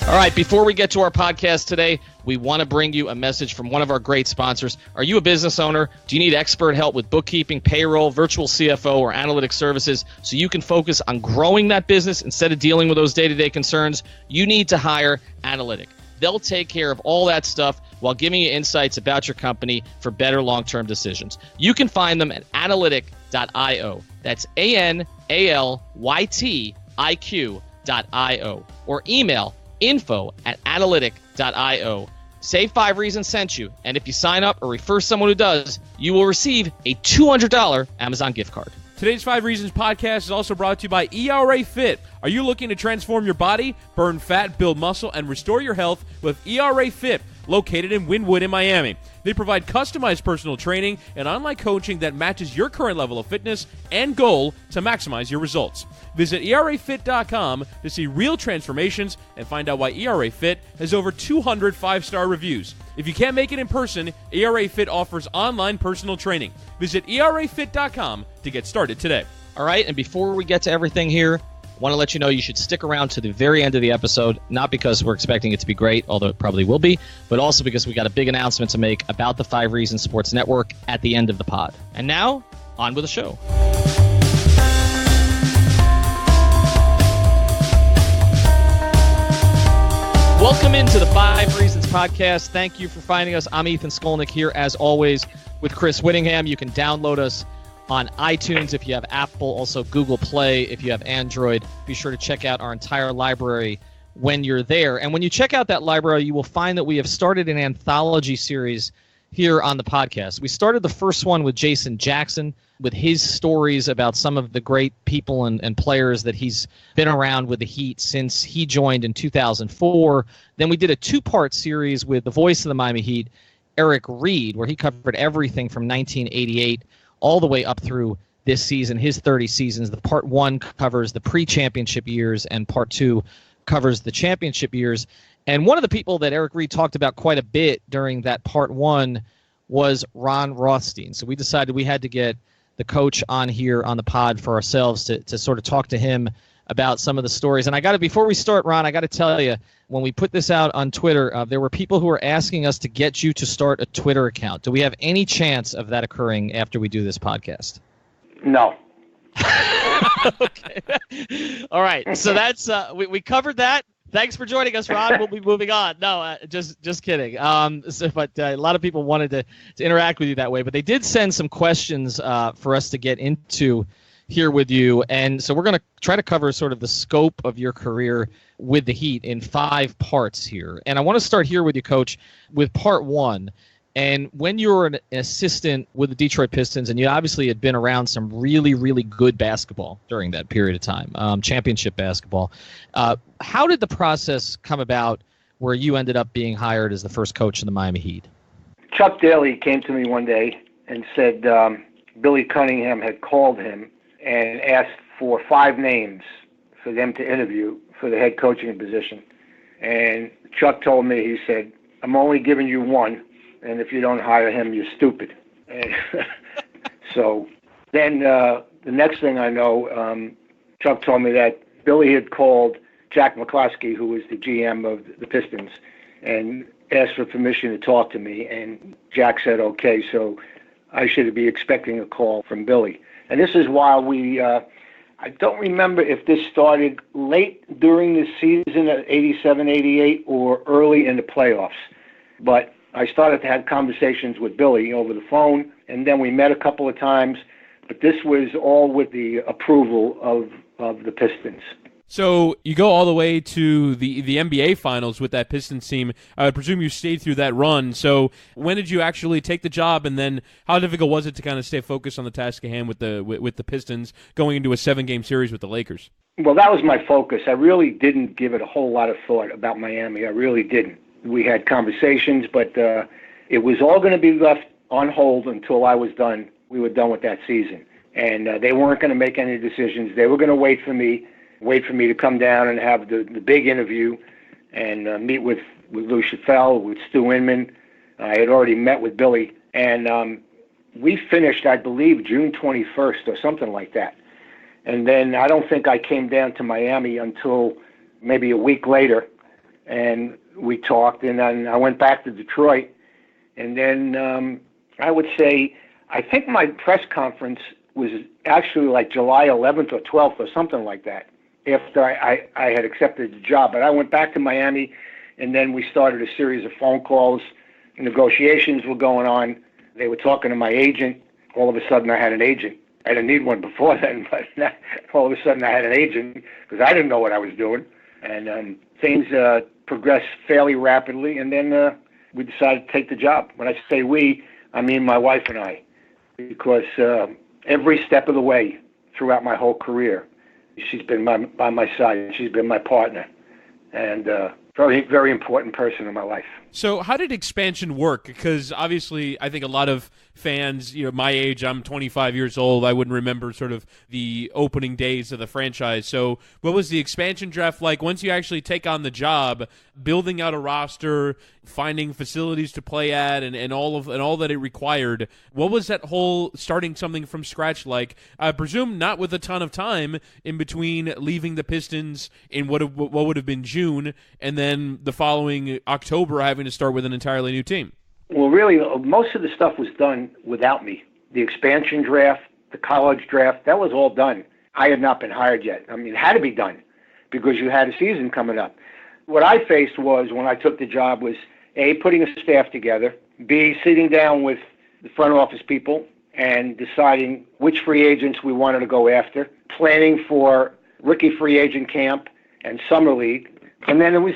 All right, before we get to our podcast today, we want to bring you a message from one of our great sponsors. Are you a business owner? Do you need expert help with bookkeeping, payroll, virtual CFO, or analytics services so you can focus on growing that business instead of dealing with those day-to-day concerns? You need to hire Analytic. They'll take care of all that stuff while giving you insights about your company for better long-term decisions. You can find them at analytic.io. That's ANALYTIQ.io. Or email info@analytic.io. Say 5 Reasons sent you, and if you sign up or refer someone who does, you will receive a $200 Amazon gift card. Today's 5 Reasons podcast is also brought to you by ERA Fit. Are you looking to transform your body, burn fat, build muscle, and restore your health with ERA Fit, located in Wynwood in Miami? They provide customized personal training and online coaching that matches your current level of fitness and goal to maximize your results. Visit ERAFit.com to see real transformations and find out why ERA Fit has over 200 5-star reviews. If you can't make it in person, ERA Fit offers online personal training. Visit ERAFit.com to get started today. All right, and before we get to everything here, I want to let you know you should stick around to the very end of the episode, not because we're expecting it to be great, although it probably will be, but also because we got a big announcement to make about the 5 Reasons Sports Network at the end of the pod. And now, on with the show. Welcome into the 5 Reasons podcast. Thank you for finding us. I'm Ethan Skolnick here, as always, with Chris Whittingham. You can download us on iTunes if you have Apple, also Google Play if you have Android. Be sure to check out our entire library when you're there. And when you check out that library, you will find that we have started an anthology series here on the podcast. We started the first one with Jason Jackson, with his stories about some of the great people and players that he's been around with the Heat since he joined in 2004. Then we did a 2-part series with the voice of the Miami Heat, Eric Reed, where he covered everything from 1988 all the way up through this season, his 30 seasons. The part 1 covers the pre-championship years, and part 2 covers the championship years. And one of the people that Eric Reed talked about quite a bit during that part 1 was Ron Rothstein. So we decided we had to get the coach on here on the pod for ourselves to sort of talk to him about some of the stories. And before we start, Ron, I got to tell you, when we put this out on Twitter, there were people who were asking us to get you to start a Twitter account. Do we have any chance of that occurring after we do this podcast? No. Okay. All right. So that's we covered that. Thanks for joining us, Ron. We'll be moving on. No, just kidding. But a lot of people wanted to interact with you that way. But they did send some questions for us to get into here with you. And so we're going to try to cover sort of the scope of your career with the Heat in 5 parts here. And I want to start here with you, Coach, with part 1. And when you were an assistant with the Detroit Pistons, and you obviously had been around some really, really good basketball during that period of time, championship basketball, how did the process come about where you ended up being hired as the first coach of the Miami Heat? Chuck Daly came to me one day and said Billy Cunningham had called him and asked for 5 names for them to interview for the head coaching position. And Chuck told me, he said, I'm only giving you one, and if you don't hire him, you're stupid. And so then the next thing I know, Chuck told me that Billy had called Jack McCloskey, who was the GM of the Pistons, and asked for permission to talk to me. And Jack said, okay, so I should be expecting a call from Billy. And this is while I don't remember if this started late during the season at 87, 88 or early in the playoffs. But I started to have conversations with Billy over the phone, and then we met a couple of times. But this was all with the approval of the Pistons. So you go all the way to the NBA Finals with that Pistons team. I would presume you stayed through that run. So when did you actually take the job, and then how difficult was it to kind of stay focused on the task at hand with the Pistons going into a 7-game series with the Lakers? Well, that was my focus. I really didn't give it a whole lot of thought about Miami. I really didn't. We had conversations, but it was all going to be left on hold until I was done. We were done with that season. And they weren't going to make any decisions. They were going to wait for me to come down and have the big interview and meet with Lou Chaffel, with Stu Inman. I had already met with Billy. And we finished, I believe, June 21st or something like that. And then I don't think I came down to Miami until maybe a week later. and we talked, and then I went back to Detroit. And then I would say, I think my press conference was actually like July 11th or 12th or something like that, after I had accepted the job. But I went back to Miami, and then we started a series of phone calls. Negotiations were going on. They were talking to my agent. All of a sudden, I had an agent. I didn't need one before then, but all of a sudden I had an agent because I didn't know what I was doing. And things progressed fairly rapidly, and then we decided to take the job. When I say we, I mean my wife and I, because every step of the way throughout my whole career, she's been by my side. She's been my partner, and very, very important person in my life. So how did expansion work? Because obviously I think a lot of fans, my age, I'm 25 years old, I wouldn't remember sort of the opening days of the franchise. So what was the expansion draft like once you actually take on the job, building out a roster, finding facilities to play at, and all that it required? What was that whole starting something from scratch like? I presume not with a ton of time in between leaving the Pistons in what would have been June, and then the following October having to start with an entirely new team. Well, really, most of the stuff was done without me. The expansion draft, the college draft, that was all done. I had not been hired yet. I mean, it had to be done because you had a season coming up. What I faced was, when I took the job, was A, putting a staff together, B, sitting down with the front office people and deciding which free agents we wanted to go after, planning for rookie free agent camp and summer league. And then it was,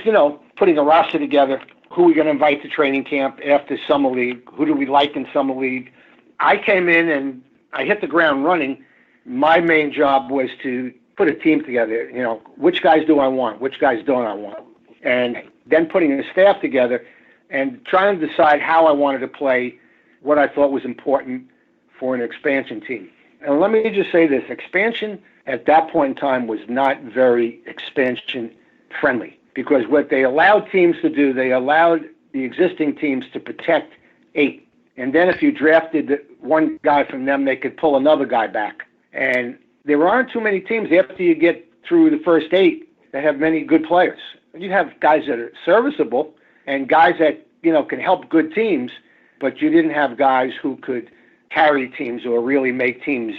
putting a roster together. Who are we going to invite to training camp after summer league? Who do we like in summer league? I came in and I hit the ground running. My main job was to put a team together. Which guys do I want? Which guys don't I want? And then putting the staff together and trying to decide how I wanted to play, what I thought was important for an expansion team. And let me just say this, expansion at that point in time was not very expansion friendly. Because what they allowed teams to do, they allowed the existing teams to protect 8. And then if you drafted one guy from them, they could pull another guy back. And there aren't too many teams after you get through the first 8 that have many good players. You have guys that are serviceable and guys that, can help good teams, but you didn't have guys who could carry teams or really make teams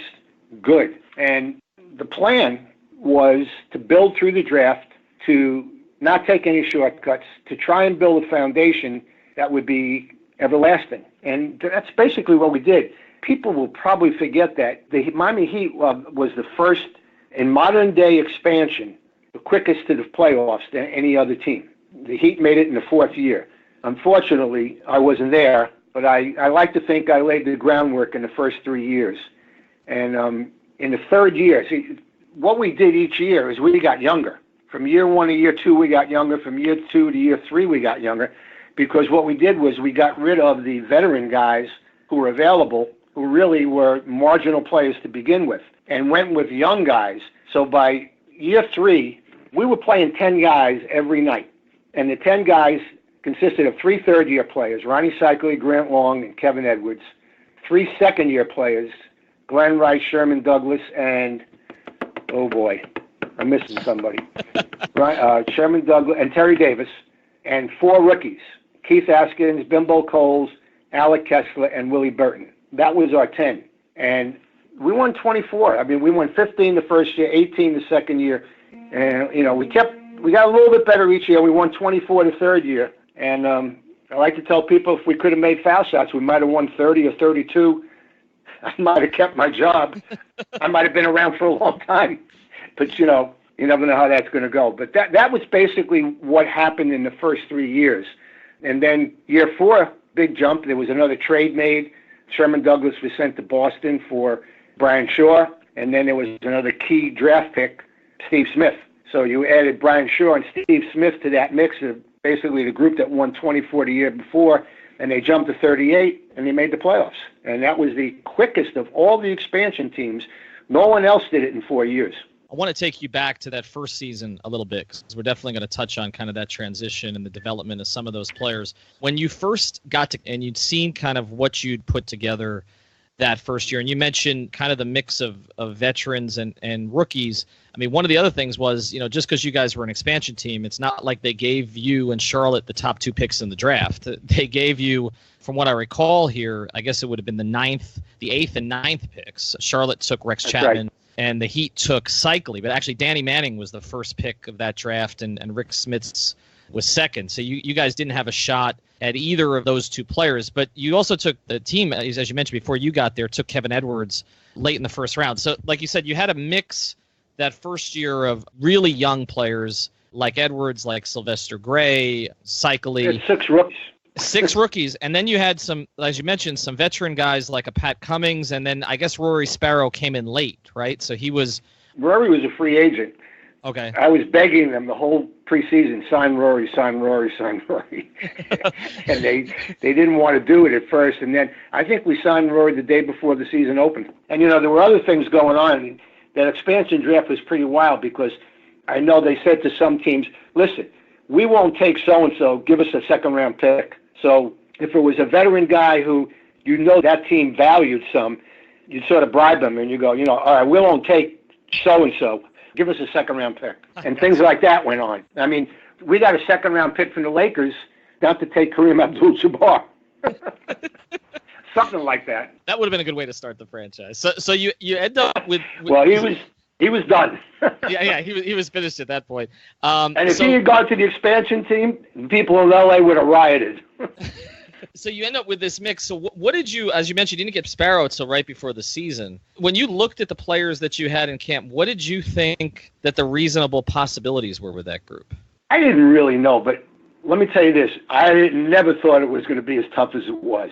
good. And the plan was to build through the draft, to not take any shortcuts, to try and build a foundation that would be everlasting. And that's basically what we did. People will probably forget that the Miami Heat was the first in modern-day expansion, the quickest to the playoffs than any other team. The Heat made it in the 4th year. Unfortunately, I wasn't there, but I like to think I laid the groundwork in the first 3 years. And in the 3rd year, see, what we did each year is we got younger. From year 1 to year 2, we got younger. From year 2 to year 3, we got younger. Because what we did was we got rid of the veteran guys who were available, who really were marginal players to begin with, and went with young guys. So by year 3, we were playing 10 guys every night. And the 10 guys consisted of 3 third-year players, Ronnie Cycli, Grant Long, and Kevin Edwards, 3 second-year players, Glenn Rice, Sherman Douglas, and, oh boy, I'm missing somebody. Sherman Douglas and Terry Davis, and 4 rookies, Keith Askins, Bimbo Coles, Alec Kessler, and Willie Burton. That was our 10. And we won 24. I mean, we won 15 the first year, 18 the second year. And, we got a little bit better each year. We won 24 the 3rd year. And I like to tell people if we could have made foul shots, we might have won 30 or 32. I might have kept my job. I might have been around for a long time. But, you never know how that's going to go. But that was basically what happened in the first 3 years. And then year 4, big jump. There was another trade made. Sherman Douglas was sent to Boston for Brian Shaw. And then there was another key draft pick, Steve Smith. So you added Brian Shaw and Steve Smith to that mix of basically the group that won 24 the year before. And they jumped to 38, and they made the playoffs. And that was the quickest of all the expansion teams. No one else did it in 4 years. I want to take you back to that first season a little bit, because we're definitely going to touch on kind of that transition and the development of some of those players. When you first got to, and you'd seen kind of what you'd put together that first year. And you mentioned kind of the mix of veterans and rookies. I mean, one of the other things was, just because you guys were an expansion team, it's not like they gave you and Charlotte the top 2 picks in the draft. They gave you, from what I recall here, I guess it would have been the 8th and 9th picks. Charlotte took Rex Chapman. Right. And the Heat took Cycli, but actually Danny Manning was the first pick of that draft, and Rick Smits was second. So you guys didn't have a shot at either of those 2 players. But you also took the team, as you mentioned before you got there, took Kevin Edwards late in the first round. So like you said, you had a mix that first year of really young players like Edwards, like Sylvester Gray, Cycli. 6 rookies. 6 rookies, and then you had some, as you mentioned, some veteran guys like a Pat Cummings, and then I guess Rory Sparrow came in late, right? So Rory was a free agent. Okay. I was begging them the whole preseason, sign Rory, sign Rory, sign Rory. And they didn't want to do it at first, and then I think we signed Rory the day before the season opened. And, there were other things going on. That expansion draft was pretty wild because I know they said to some teams, listen, we won't take so-and-so, give us a second-round pick. So if it was a veteran guy who that team valued some, you'd sort of bribe them and you go, all right, we won't take so-and-so, give us a second-round pick. And things like that went on. I mean, we got a second-round pick from the Lakers not to take Kareem Abdul-Jabbar. Something like that. That would have been a good way to start the franchise. So you end up with well, he was done. yeah, he was finished at that point. And if he had gone to the expansion team, people in LA would have rioted. So you end up with this mix. So what did you, as you mentioned, you didn't get Sparrow until right before the season. When you looked at the players that you had in camp, what did you think that the reasonable possibilities were with that group? I didn't really know, but let me tell you this. I never thought it was going to be as tough as it was.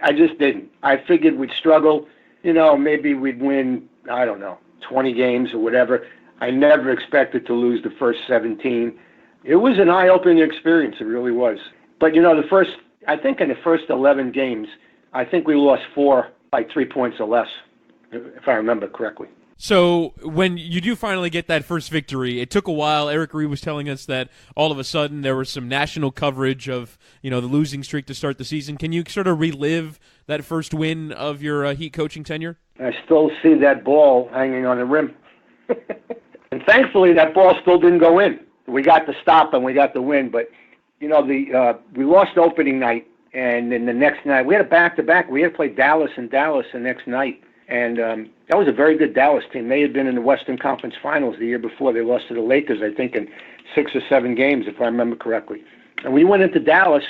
I just didn't. I figured we'd struggle. Maybe we'd win, 20 games or whatever. I never expected to lose the first 17. It was an eye-opening experience. It really was. But, in the first 11 games, I think we lost 4 by 3 points or less, if I remember correctly. So when you do finally get that first victory, it took a while. Eric Reed was telling us that all of a sudden there was some national coverage of, the losing streak to start the season. Can you sort of relive that first win of your Heat coaching tenure? I still see that ball hanging on the rim. And thankfully that ball still didn't go in. We got the stop and we got the win, but we lost opening night, and then the next night we had a back-to-back. We had to play Dallas the next night. And that was a very good Dallas team. They had been in the Western Conference Finals the year before. They lost to the Lakers, I think, in 6 or 7 games, if I remember correctly. And we went into Dallas,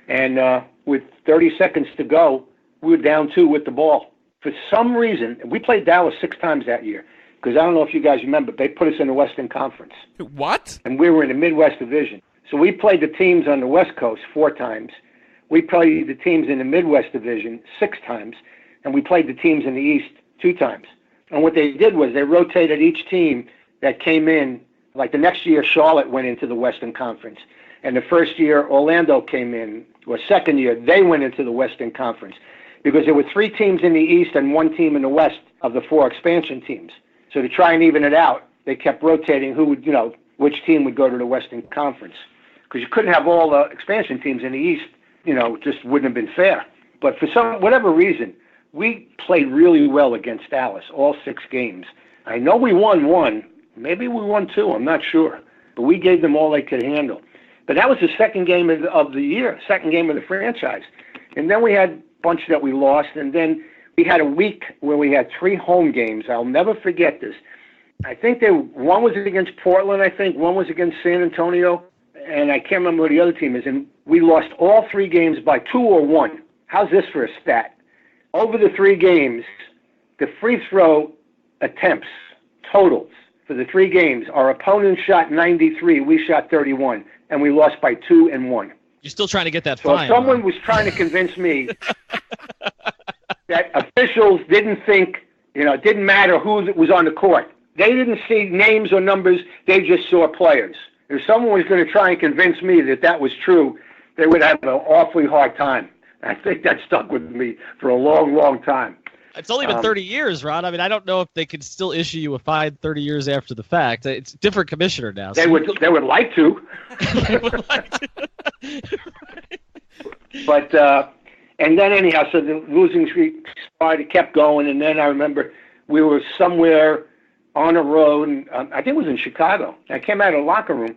and with 30 seconds to go, we were down 2 with the ball. For some reason, we played Dallas 6 times that year, because I don't know if you guys remember, they put us in the Western Conference. What? And we were in the Midwest Division. So we played the teams on the West Coast 4 times. We played the teams in the Midwest Division 6 times. And we played the teams in the East 2 times. And what they did was they rotated each team that came in. Like the next year, Charlotte went into the Western Conference. And the first year, Orlando came in. Or second year, they went into the Western Conference. Because there were 3 teams in the East and 1 team in the West of the 4 expansion teams. So to try and even it out, they kept rotating who would, which team would go to the Western Conference. Because you couldn't have all the expansion teams in the East, just wouldn't have been fair. But for whatever reason, we played really well against Dallas, all 6 games. I know we won 1. Maybe we won 2. I'm not sure. But we gave them all they could handle. But that was the second game of the year, second game of the franchise. And then we had a bunch that we lost. And then we had a week where we had 3 home games. I'll never forget this. I think one was against Portland, I think. One was against San Antonio. And I can't remember what the other team is. And we lost all 3 games by 2 or 1. How's this for a stat? Over the 3 games, the free throw attempts, totals, for the 3 games, our opponent shot 93, we shot 31, and we lost by 2 and 1. You're still trying to get that fine. So if someone was trying to convince me that officials didn't think, it didn't matter who was on the court. They didn't see names or numbers, they just saw players. If someone was going to try and convince me that was true, they would have an awfully hard time. I think that stuck with me for a long, long time. It's only been 30 years, Ron. I mean, I don't know if they could still issue you a fine 30 years after the fact. It's a different commissioner now. They would like to. They would like to. But And then anyhow, so the losing streak started, kept going, and then I remember we were somewhere on a road, and I think it was in Chicago. I came out of the locker room,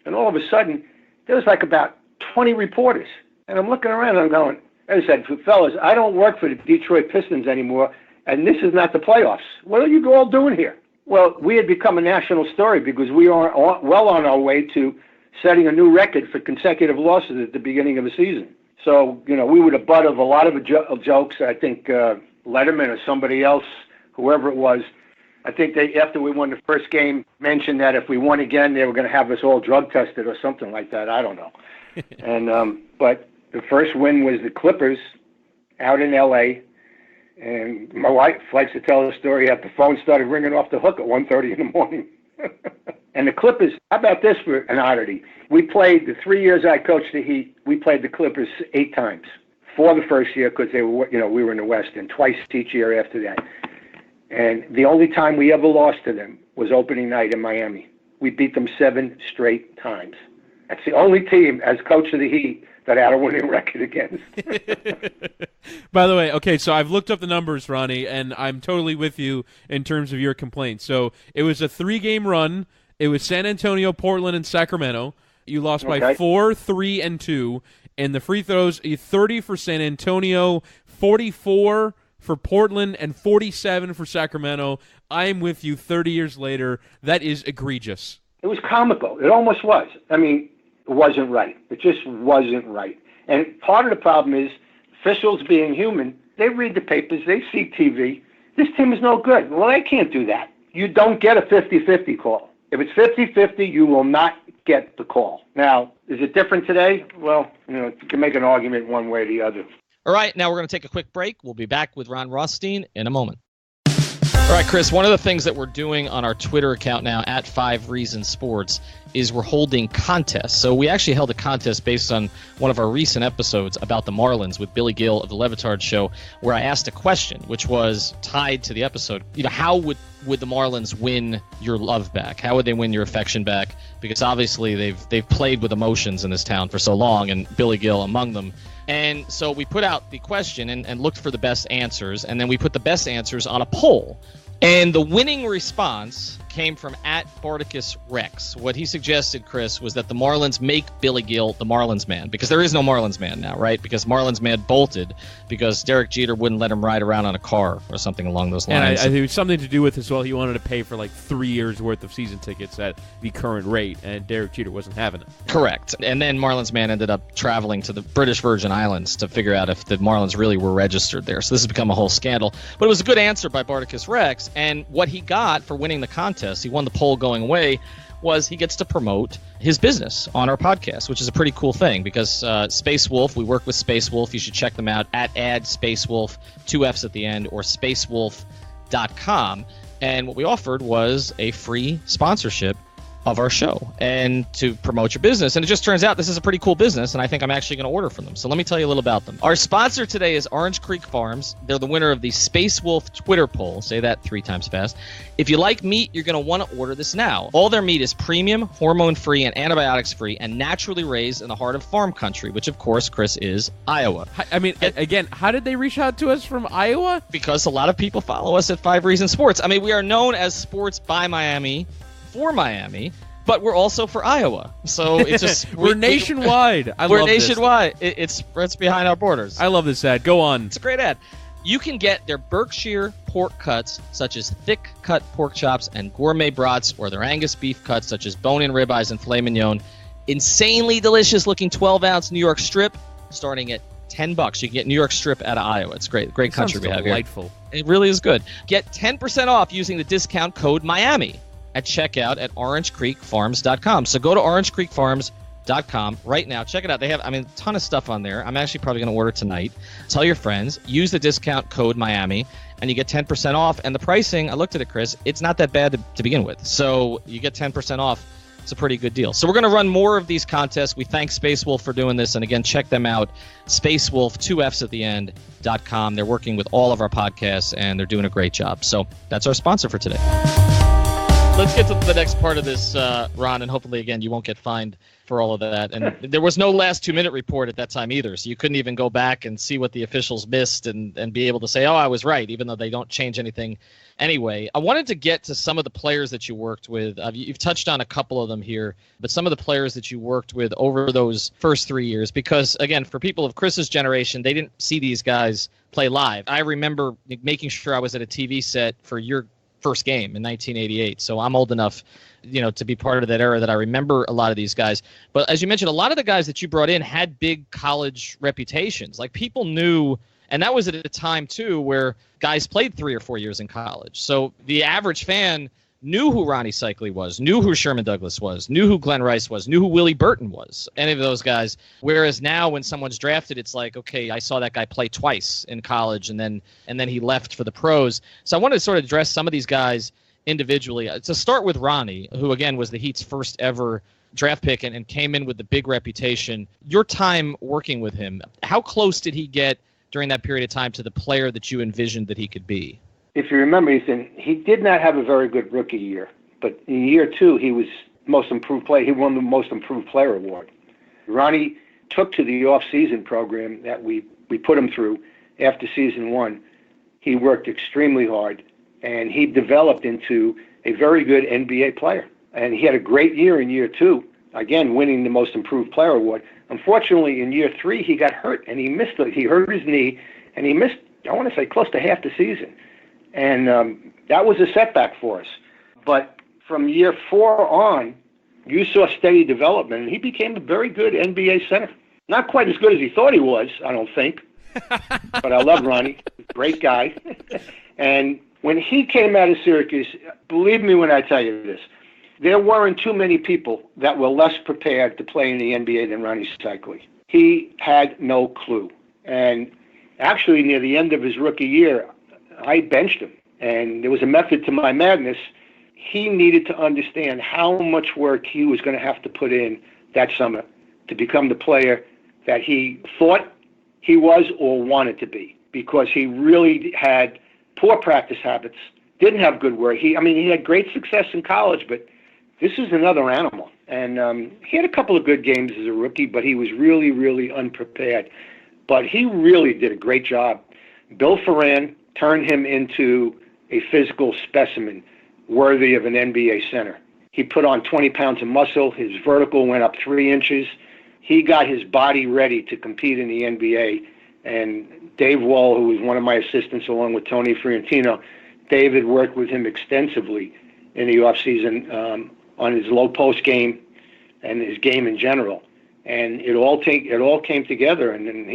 and all of a sudden, there was like about 20 reporters. And I'm looking around, and I'm going, I said, fellas, I don't work for the Detroit Pistons anymore, and this is not the playoffs. What are you all doing here? Well, we had become a national story because we are well on our way to setting a new record for consecutive losses at the beginning of the season. So, we were the butt of a lot of jokes. I think Letterman or somebody else, whoever it was, I think they, after we won the first game, mentioned that if we won again, they were going to have us all drug tested or something like that. I don't know. And but the first win was the Clippers out in L.A., and my wife likes to tell the story that the phone started ringing off the hook at 1:30 in the morning. And the Clippers, how about this for an oddity? We played, the 3 years I coached the Heat, we played the Clippers 8 times. 4 the first year because they were, we were in the West, and twice each year after that. And the only time we ever lost to them was opening night in Miami. We beat them 7 straight times. That's the only team, as coach of the Heat, that I had a winning record against. By the way, okay, so I've looked up the numbers, Ronnie, and I'm totally with you in terms of your complaints. So it was a 3-game run. It was San Antonio, Portland, and Sacramento. You lost by 4, 3, and 2. And the free throws, 30 for San Antonio, 44 for Portland, and 47 for Sacramento. I am with you 30 years later. That is egregious. It was comical. It almost was. I mean, it wasn't right. It just wasn't right. And part of the problem is officials being human, they read the papers, they see TV. This team is no good. Well, they can't do that. You don't get a 50-50 call. If it's 50-50, you will not get the call. Now, is it different today? Well, you can make an argument one way or the other. All right, now we're going to take a quick break. We'll be back with Ron Rothstein in a moment. All right, Chris, one of the things that we're doing on our Twitter account now, at 5 Reasons Sports, is we're holding contests. So we actually held a contest based on one of our recent episodes about the Marlins with Billy Gill of the Levitard Show, where I asked a question, which was tied to the episode. How would the Marlins win your love back? How would they win your affection back? Because obviously they've played with emotions in this town for so long, and Billy Gill among them. And so we put out the question and looked for the best answers, and then we put the best answers on a poll. And the winning response came from @Barticus_Rex. What he suggested, Chris, was that the Marlins make Billy Gill the Marlins man, because there is no Marlins man now, right? Because Marlins man bolted because Derek Jeter wouldn't let him ride around on a car or something along those lines. And I think it was something to do with as well. He wanted to pay for like 3 years worth of season tickets at the current rate, and Derek Jeter wasn't having it. Correct. And then Marlins man ended up traveling to the British Virgin Islands to figure out if the Marlins really were registered there. So this has become a whole scandal. But it was a good answer by Barticus_Rex, and what he got for winning the contest, he won the poll going away, was he gets to promote his business on our podcast, which is a pretty cool thing because Space Wolf, we work with Space Wolf. You should check them out at @SpaceWolf, 2 F's at the end, or spacewolf.com. And what we offered was a free sponsorship of our show and to promote your business. And it just turns out this is a pretty cool business, and I think I'm actually going to order from them. So let me tell you a little about them. Our sponsor today is Orange Creek Farms. They're the winner of the Space Wolf Twitter poll. Say that 3 times fast. If you like meat, you're going to want to order this now. All their meat is premium, hormone-free, and antibiotics-free, and naturally raised in the heart of farm country, which, of course, Chris, is Iowa. I mean, again, how did they reach out to us from Iowa? Because a lot of people follow us at 5 Reasons Sports. I mean, we are known as Sports by Miami, for Miami, but we're also for Iowa. So it's just we're nationwide. We're nationwide. It spreads behind our borders. I love this ad. Go on. It's a great ad. You can get their Berkshire pork cuts, such as thick-cut pork chops and gourmet brats, or their Angus beef cuts, such as bone-in ribeyes and filet mignon. Insanely delicious-looking 12-ounce New York strip, starting at $10. You can get New York strip out of Iowa. It's great. Great country we have here. Delightful. It really is good. Get 10% off using the discount code Miami at checkout at orangecreekfarms.com. So go to orangecreekfarms.com right now. Check it out. They have, a ton of stuff on there. I'm actually probably going to order tonight. Tell your friends. Use the discount code Miami, and you get 10% off. And the pricing, I looked at it, Chris, it's not that bad to begin with. So you get 10% off. It's a pretty good deal. So we're going to run more of these contests. We thank Space Wolf for doing this. And again, check them out. SpaceWolf, 2 F's at the end.com. They're working with all of our podcasts, and they're doing a great job. So that's our sponsor for today. Let's get to the next part of this, Ron, and hopefully, again, you won't get fined for all of that. And there was no last 2-minute report at that time either, so you couldn't even go back and see what the officials missed and be able to say, oh, I was right, even though they don't change anything anyway. I wanted to get to some of the players that you worked with. You've touched on a couple of them here, but some of the players that you worked with over those first 3 years, because, again, for people of Chris's generation, they didn't see these guys play live. I remember making sure I was at a TV set for your first game in 1988. So I'm old enough, to be part of that era that I remember a lot of these guys. But as you mentioned, a lot of the guys that you brought in had big college reputations. Like, people knew, and that was at a time too where guys played 3 or 4 years in college. So the average fan knew who Ronnie Cycli was, knew who Sherman Douglas was, knew who Glenn Rice was, knew who Willie Burton was, any of those guys. Whereas now when someone's drafted, it's like, okay, I saw that guy play twice in college and then he left for the pros. So I wanted to sort of address some of these guys individually. To start with Ronnie, who again was the Heat's first ever draft pick and came in with the big reputation. Your time working with him, how close did he get during that period of time to the player that you envisioned that he could be? If you remember, Ethan, he did not have a very good rookie year, but in year 2, he was most improved player. He won the most improved player award. Ronnie took to the off-season program that we put him through after season 1. He worked extremely hard, and he developed into a very good NBA player. And he had a great year in year 2, again, winning the most improved player award. Unfortunately, in year 3, he got hurt, and he hurt his knee, and he missed, I want to say, close to half the season. And that was a setback for us. But from year 4 on, you saw steady development, and he became a very good NBA center. Not quite as good as he thought he was, I don't think. But I love Ronnie. Great guy. And when he came out of Syracuse, believe me when I tell you this, there weren't too many people that were less prepared to play in the NBA than Ronnie Cycli. He had no clue. And actually, near the end of his rookie year, I benched him, and there was a method to my madness. He needed to understand how much work he was going to have to put in that summer to become the player that he thought he was or wanted to be, because he really had poor practice habits, didn't have good work. He had great success in college, but this is another animal. And he had a couple of good games as a rookie, but he was really, really unprepared. But he really did a great job. Bill Ferran turned him into a physical specimen worthy of an NBA center. He put on 20 pounds of muscle. His vertical went up 3 inches. He got his body ready to compete in the NBA. And Dave Wall, who was one of my assistants along with Tony Fiorentino, David worked with him extensively in the offseason on his low post game and his game in general. And it all came together, and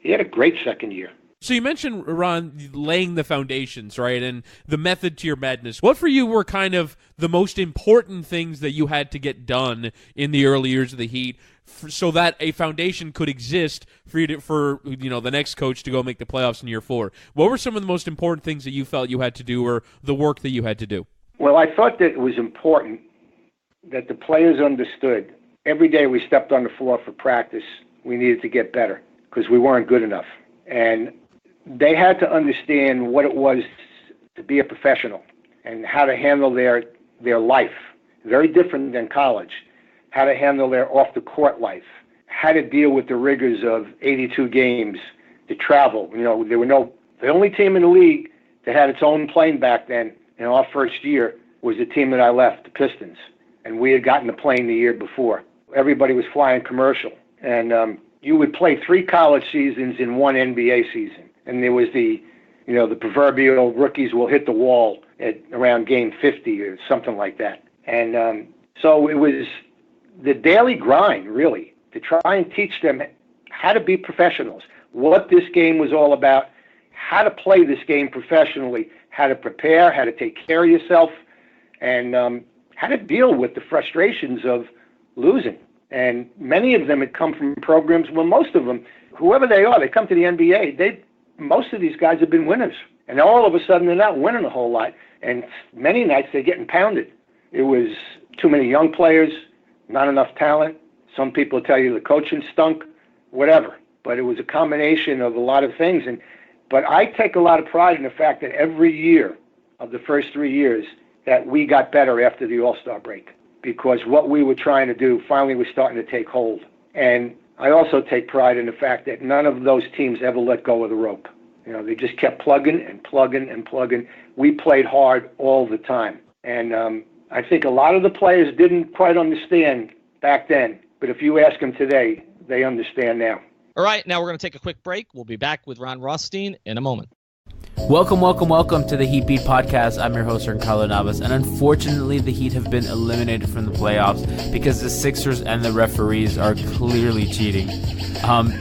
he had a great second year. So you mentioned, Ron, laying the foundations, right, and the method to your madness. What for you were kind of the most important things that you had to get done in the early years of the Heat so that a foundation could exist for the next coach to go make the playoffs in year 4? What were some of the most important things that you felt you had to do, or the work that you had to do? Well, I thought that it was important that the players understood every day we stepped on the floor for practice, we needed to get better because we weren't good enough. And they had to understand what it was to be a professional and how to handle their life. Very different than college. How to handle their off-the-court life. How to deal with the rigors of 82 games, the travel. The only team in the league that had its own plane back then in our first year was the team that I left, the Pistons. And we had gotten the plane the year before. Everybody was flying commercial. And you would play 3 college seasons in 1 NBA season. And there was the proverbial rookies will hit the wall at around game 50 or something like that. And so it was the daily grind, really, to try and teach them how to be professionals, what this game was all about, how to play this game professionally, how to prepare, how to take care of yourself, and how to deal with the frustrations of losing. And many of them had come from programs, well, most of them, whoever they are, they come to the NBA, most of these guys have been winners. And all of a sudden, they're not winning a whole lot. And many nights, they're getting pounded. It was too many young players, not enough talent. Some people tell you the coaching stunk, whatever. But it was a combination of a lot of things. But I take a lot of pride in the fact that every year of the first 3 years, that we got better after the All-Star break, because what we were trying to do finally was starting to take hold. And I also take pride in the fact that none of those teams ever let go of the rope. They just kept plugging and plugging and plugging. We played hard all the time. And I think a lot of the players didn't quite understand back then, but if you ask them today, they understand now. All right, now we're going to take a quick break. We'll be back with Ron Rothstein in a moment. Welcome to the Heat Beat Podcast. I'm your host, Carlo Navas, and unfortunately the Heat have been eliminated from the playoffs because the Sixers and the referees are clearly cheating.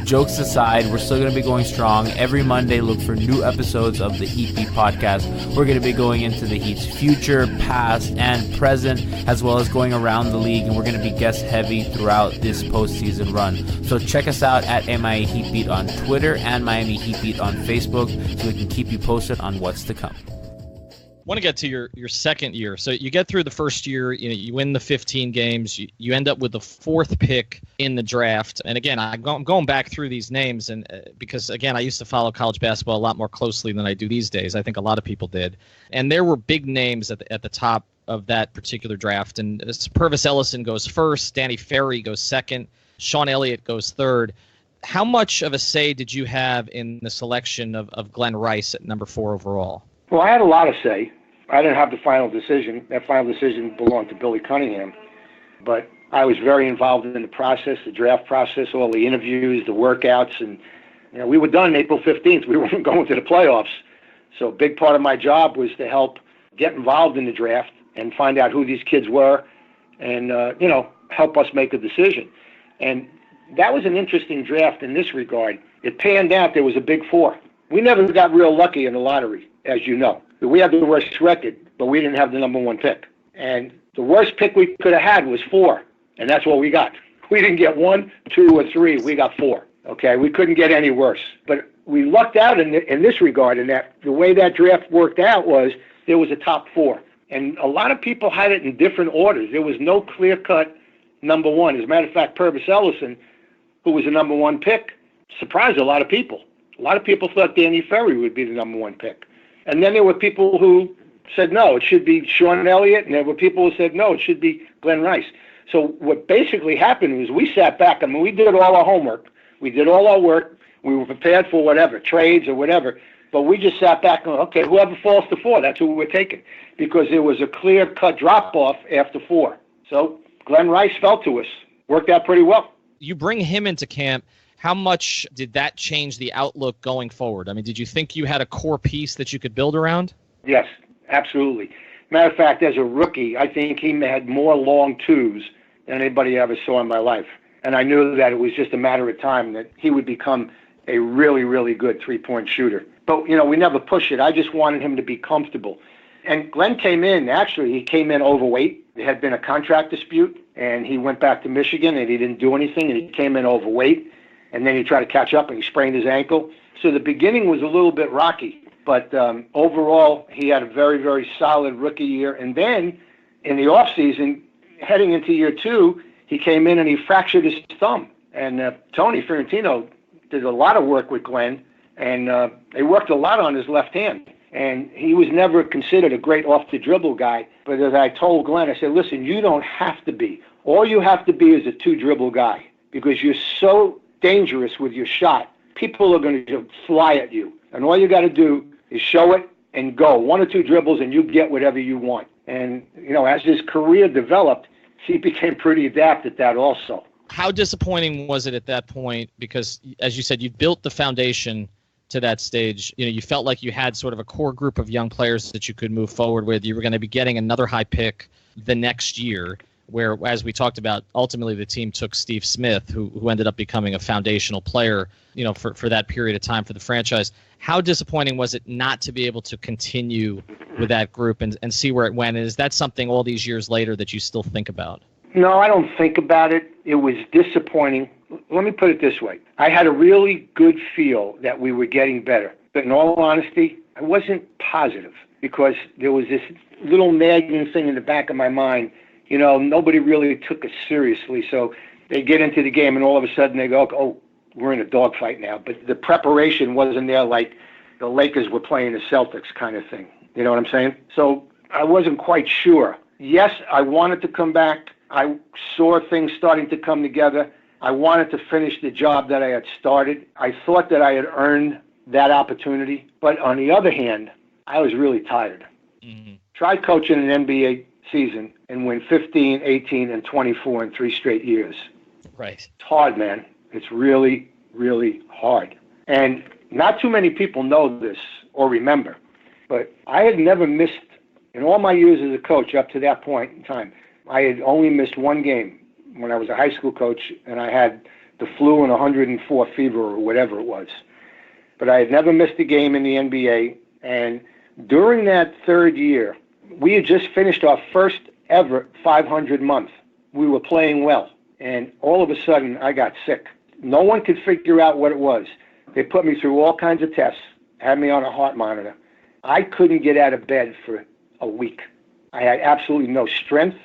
Jokes aside, we're still going to be going strong. Every Monday, look for new episodes of the Heat Beat Podcast. We're going to be going into the Heat's future, past, and present, as well as going around the league, and we're going to be guest-heavy throughout this postseason run. So check us out at MIA Heat Beat on Twitter and Miami Heat Beat on Facebook so we can keep you posted on what's to come. I want to get to your second year. So you get through the first year, you win the 15 games, you end up with the fourth pick in the draft. And again, I'm going back through these names, and because again, I used to follow college basketball a lot more closely than I do these days. I think a lot of people did, and there were big names at the top of that particular draft. And Purvis Ellison goes first, Danny Ferry goes second, Sean Elliott goes third. How much of a say did you have in the selection of Glenn Rice at number 4 overall? Well, I had a lot of say. I didn't have the final decision. That final decision belonged to Billy Cunningham. But I was very involved in the process, the draft process, all the interviews, the workouts. And we were done April 15th. We weren't going to the playoffs. So a big part of my job was to help get involved in the draft and find out who these kids were and, help us make a decision. And that was an interesting draft in this regard. It panned out there was a big 4. We never got real lucky in the lottery, as you know. We had the worst record, but we didn't have the number 1 pick. And the worst pick we could have had was 4, and that's what we got. We didn't get 1, 2, or 3. We got 4. Okay, we couldn't get any worse. But we lucked out in this regard, in that the way that draft worked out was there was a top 4. And a lot of people had it in different orders. There was no clear-cut number 1. As a matter of fact, Purvis Ellison, who was the number 1 pick, surprised a lot of people. A lot of people thought Danny Ferry would be the number 1 pick. And then there were people who said, no, it should be Sean Elliott. And there were people who said, no, it should be Glenn Rice. So what basically happened was we sat back. I mean, we did all our homework. We did all our work. We were prepared for whatever, trades or whatever. But we just sat back and, okay, whoever falls to 4, that's who we're taking. Because there was a clear-cut drop-off after 4. So Glenn Rice fell to us. Worked out pretty well. You bring him into camp. How much did that change the outlook going forward? I mean, did you think you had a core piece that you could build around? Yes, absolutely. Matter of fact, as a rookie, I think he had more long twos than anybody ever saw in my life. And I knew that it was just a matter of time that he would become a really, really good three-point shooter. But, we never pushed it. I just wanted him to be comfortable. And Glenn came in, actually, he came in overweight. There had been a contract dispute, and he went back to Michigan, and he didn't do anything, and he came in overweight. And then he tried to catch up, and he sprained his ankle. So the beginning was a little bit rocky. But overall, he had a very, very solid rookie year. And then in the offseason, heading into year 2, he came in and he fractured his thumb. And Tony Fiorentino did a lot of work with Glenn, and they worked a lot on his left hand. And he was never considered a great off-the-dribble guy. But as I told Glenn, I said, listen, you don't have to be. All you have to be is a 2-dribble guy, because you're so dangerous with your shot. People are going to fly at you. And all you got to do is show it and go. 1 or 2 dribbles and you get whatever you want. And, as his career developed, he became pretty adept at that also. How disappointing was it at that point? Because, as you said, you built the foundation to that stage. You felt like you had sort of a core group of young players that you could move forward with. You were going to be getting another high pick the next year, where, as we talked about, ultimately the team took Steve Smith, who ended up becoming a foundational player, for that period of time for the franchise. How disappointing was it not to be able to continue with that group and see where it went? And is that something all these years later that you still think about? No, I don't think about it. It was disappointing. Let me put it this way. I had a really good feel that we were getting better. But in all honesty, I wasn't positive, because there was this little nagging thing in the back of my mind. Nobody really took it seriously. So they get into the game and all of a sudden they go, oh, we're in a dogfight now. But the preparation wasn't there like the Lakers were playing the Celtics kind of thing. You know what I'm saying? So I wasn't quite sure. Yes, I wanted to come back. I saw things starting to come together. I wanted to finish the job that I had started. I thought that I had earned that opportunity. But on the other hand, I was really tired. Mm-hmm. Try coaching an NBA season and win 15, 18, and 24 in 3 straight years. Right. It's hard, man. It's really, really hard. And not too many people know this or remember, but I had never missed, in all my years as a coach up to that point in time, I had only missed one game when I was a high school coach, and I had the flu and 104 fever or whatever it was. But I had never missed a game in the NBA, and during that 3rd year, we had just finished our first ever 500 month. We were playing well, and all of a sudden, I got sick. No one could figure out what it was. They put me through all kinds of tests, had me on a heart monitor. I couldn't get out of bed for a week. I had absolutely no strength.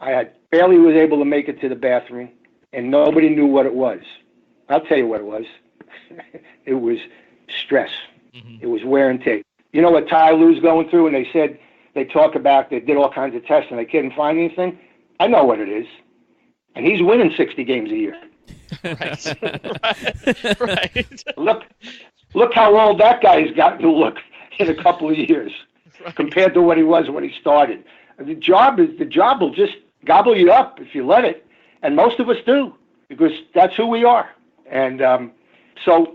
I barely was able to make it to the bathroom, and nobody knew what it was. I'll tell you what it was. It was stress. Mm-hmm. It was wear and tear. You know what Ty Lue's going through, and they talk about, they did all kinds of tests, and they couldn't find anything? I know what it is. And he's winning 60 games a year. Right. Look how old that guy's gotten to look in a couple of years compared to what he was when he started. The job will just gobble you up if you let it, and most of us do, because that's who we are. And so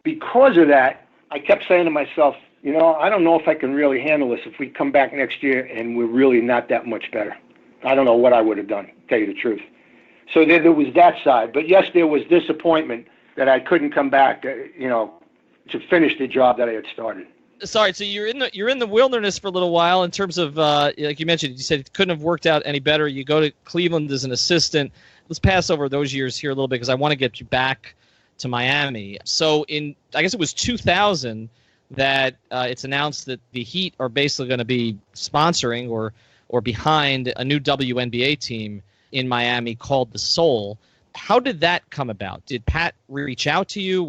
because of that, I kept saying to myself, I don't know if I can really handle this if we come back next year and we're really not that much better. I don't know what I would have done, to tell you the truth. So there was that side. But yes, there was disappointment that I couldn't come back, to finish the job that I had started. Sorry, so you're in the wilderness for a little while in terms of, like you mentioned, you said it couldn't have worked out any better. You go to Cleveland as an assistant. Let's pass over those years here a little bit because I want to get you back to Miami. So I guess it was 2000 that it's announced that the Heat are basically going to be sponsoring or behind a new WNBA team in Miami called the Soul. How did that come about? Did Pat reach out to you?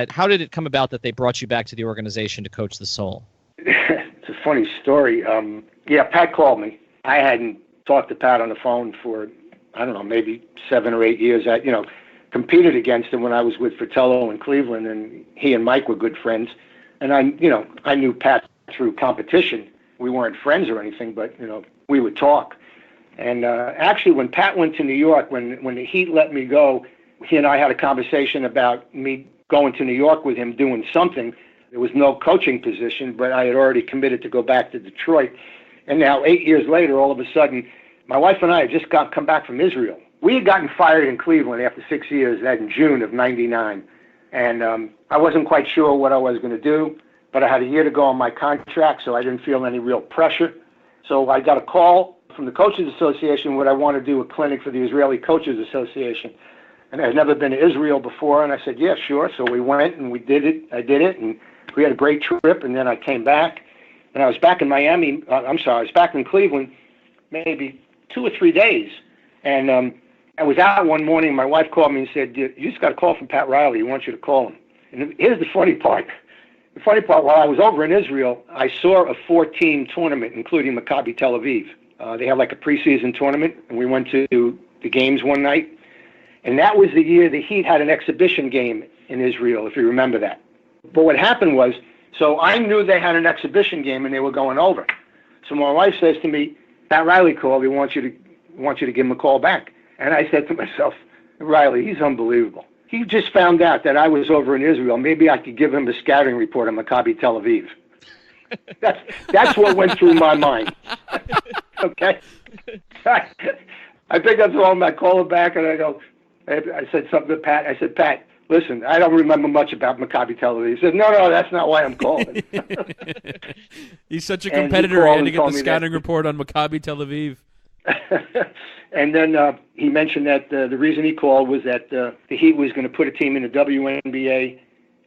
How did it come about that they brought you back to the organization to coach the Soul? It's a funny story. Pat called me. I hadn't talked to Pat on the phone for, I don't know, maybe 7 or 8 years. I, competed against him when I was with Fratello in Cleveland, and he and Mike were good friends. And I knew Pat through competition. We weren't friends or anything, but, we would talk. And actually, when Pat went to New York, when the Heat let me go, he and I had a conversation about me going to New York with him doing something. There was no coaching position, but I had already committed to go back to Detroit. And now, 8 years later, all of a sudden, my wife and I had just come back from Israel. We had gotten fired in Cleveland after 6 years, that in June of '99. And I wasn't quite sure what I was going to do, but I had a year to go on my contract, so I didn't feel any real pressure. So I got a call from the Coaches Association, would I want to do a clinic for the Israeli Coaches Association? And I had never been to Israel before, and I said, yeah, sure. So we went and we did it. I did it, and we had a great trip, and then I came back. And I was back in I was back in Cleveland maybe 2 or 3 days. And I was out one morning, my wife called me and said, you just got a call from Pat Riley. He wants you to call him. And here's the funny part. The funny part, while I was over in Israel, I saw a 4-team tournament, including Maccabi Tel Aviv. They had like a preseason tournament, and we went to the games one night. And that was the year the Heat had an exhibition game in Israel, if you remember that. But what happened was, so I knew they had an exhibition game and they were going over. So my wife says to me, Pat Riley called, he wants you to give him a call back. And I said to myself, Riley, he's unbelievable. He just found out that I was over in Israel. Maybe I could give him a scouting report on Maccabi Tel Aviv. That's what went through my mind. Okay? I picked up the phone, I call him back, and I said something to Pat. I said, Pat, listen, I don't remember much about Maccabi Tel Aviv. He said, no, that's not why I'm calling. He's such a competitor. He had to get the scouting report on Maccabi Tel Aviv. And then he mentioned that the reason he called was that the Heat was going to put a team in the WNBA,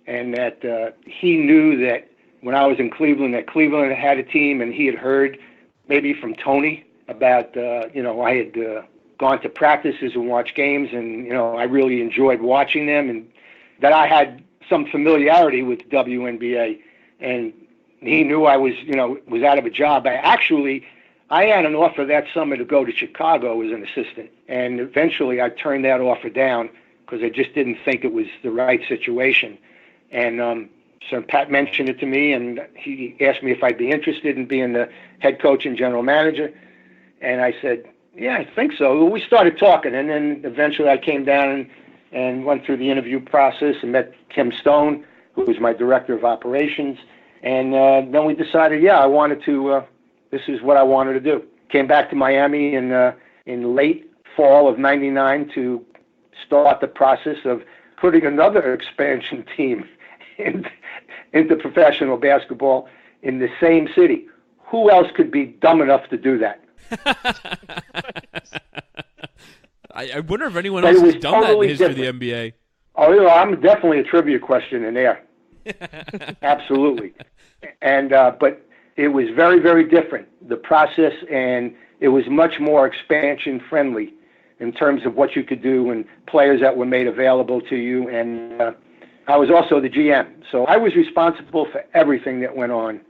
and that he knew that when I was in Cleveland, that Cleveland had a team, and he had heard maybe from Tony about, I had gone to practices and watched games, and, I really enjoyed watching them, and that I had some familiarity with the WNBA, and he knew I was, was out of a job. I had an offer that summer to go to Chicago as an assistant, and eventually I turned that offer down because I just didn't think it was the right situation. And so Pat mentioned it to me, and he asked me if I'd be interested in being the head coach and general manager. And I said, yeah, I think so. We started talking, and then eventually I came down and went through the interview process and met Kim Stone, who was my director of operations. And then we decided, I wanted to, this is what I wanted to do. Came back to Miami in late fall of '99 to start the process of putting another expansion team into professional basketball in the same city. Who else could be dumb enough to do that? I wonder if anyone else has done that in the history of the NBA. Oh, I'm definitely a trivia question in there. Absolutely. And but it was very, very different, the process, and it was much more expansion friendly in terms of what you could do and players that were made available to you. And I was also the GM, so I was responsible for everything that went on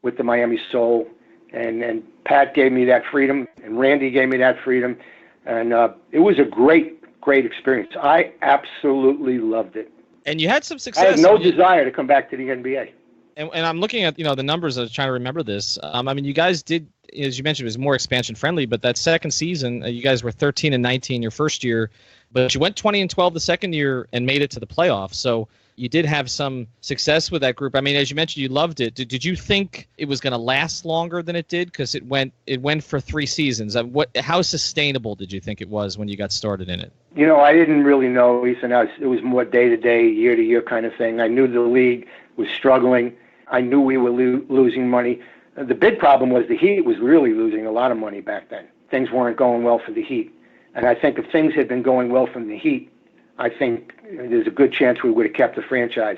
with the Miami Soul. And Pat gave me that freedom, and Randy gave me that freedom, and it was a great experience. I absolutely loved it. And you had some success. I had no desire to come back to the NBA. And I'm looking at the numbers. I was trying to remember this. I mean, you guys did, as you mentioned, it was more expansion friendly. But that second season, you guys were 13-19 your first year, but you went 20-12 the second year and made it to the playoffs. So you did have some success with that group. I mean, as you mentioned, you loved it. Did you think it was going to last longer than it did? Because it went for 3 seasons. How sustainable did you think it was when you got started in it? I didn't really know, Ethan. It was more day-to-day, year-to-year kind of thing. I knew the league was struggling. I knew we were losing money. The big problem was the Heat was really losing a lot of money back then. Things weren't going well for the Heat. And I think if things had been going well from the Heat, I think there's a good chance we would have kept the franchise.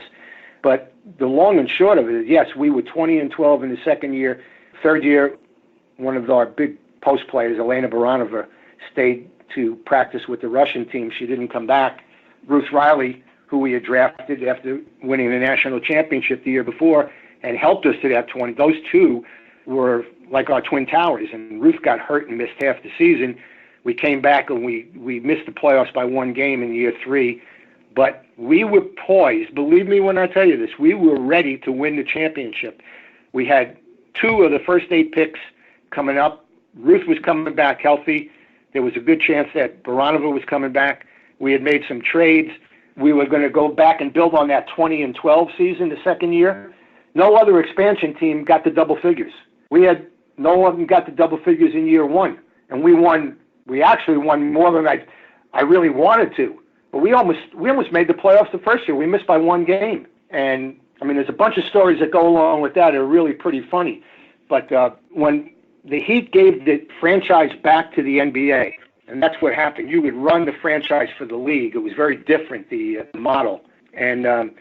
But the long and short of it is, yes, we were 20-12 in the second year. Third year, one of our big post players, Elena Baranova, stayed to practice with the Russian team. She didn't come back. Ruth Riley, who we had drafted after winning the national championship the year before, and helped us to that 20. Those two were like our twin towers, and Ruth got hurt and missed half the season. We came back and we missed the playoffs by 1 game in year 3, but we were poised. Believe me when I tell you this, we were ready to win the championship. We had 2 of the first 8 picks coming up. Ruth was coming back healthy. There was a good chance that Baranova was coming back. We had made some trades. We were going to go back and build on that 20-12 season the second year. No other expansion team got the double figures. No one got the double figures in year 1, and we won. We actually won more than I really wanted to. But we almost made the playoffs the first year. We missed by 1 game. And, I mean, there's a bunch of stories that go along with that that are really pretty funny. But when the Heat gave the franchise back to the NBA, and that's what happened. You would run the franchise for the league. It was very different, the model. And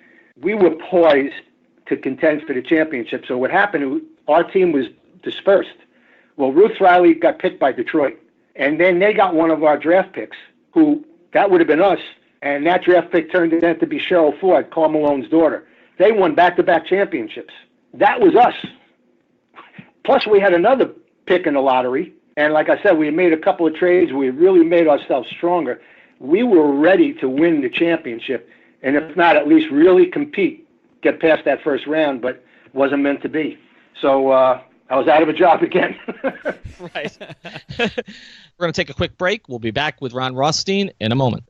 we were poised to contend for the championship. So what happened, our team was dispersed. Well, Ruth Riley got picked by Detroit. And then they got one of our draft picks, who that would have been us. And that draft pick turned out to be Cheryl Ford, Karl Malone's daughter. They won back-to-back championships. That was us. Plus, we had another pick in the lottery. And like I said, we had made a couple of trades. We had really made ourselves stronger. We were ready to win the championship. And if not, at least really compete, get past that first round, but wasn't meant to be. So I was out of a job again. Right. We're going to take a quick break. We'll be back with Ron Rothstein in a moment.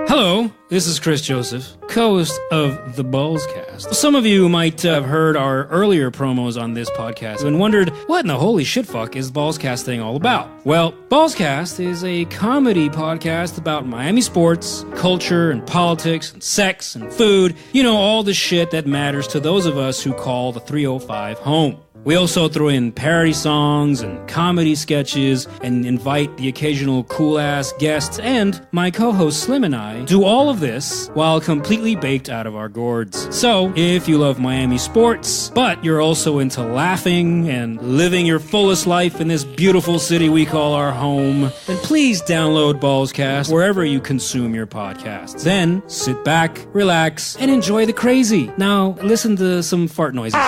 Hello, this is Chris Joseph, co-host of the Ballscast. Some of you might have heard our earlier promos on this podcast and wondered, what in the holy shitfuck is the Ballscast thing all about? Well, Ballscast is a comedy podcast about Miami sports, culture, and politics, and sex, and food. You know, all the shit that matters to those of us who call the 305 home. We also throw in parody songs and comedy sketches and invite the occasional cool-ass guests, and my co-host Slim and I do all of this while completely baked out of our gourds. So, if you love Miami sports, but you're also into laughing and living your fullest life in this beautiful city we call our home, then please download Ballscast wherever you consume your podcasts. Then, sit back, relax, and enjoy the crazy. Now, listen to some fart noises.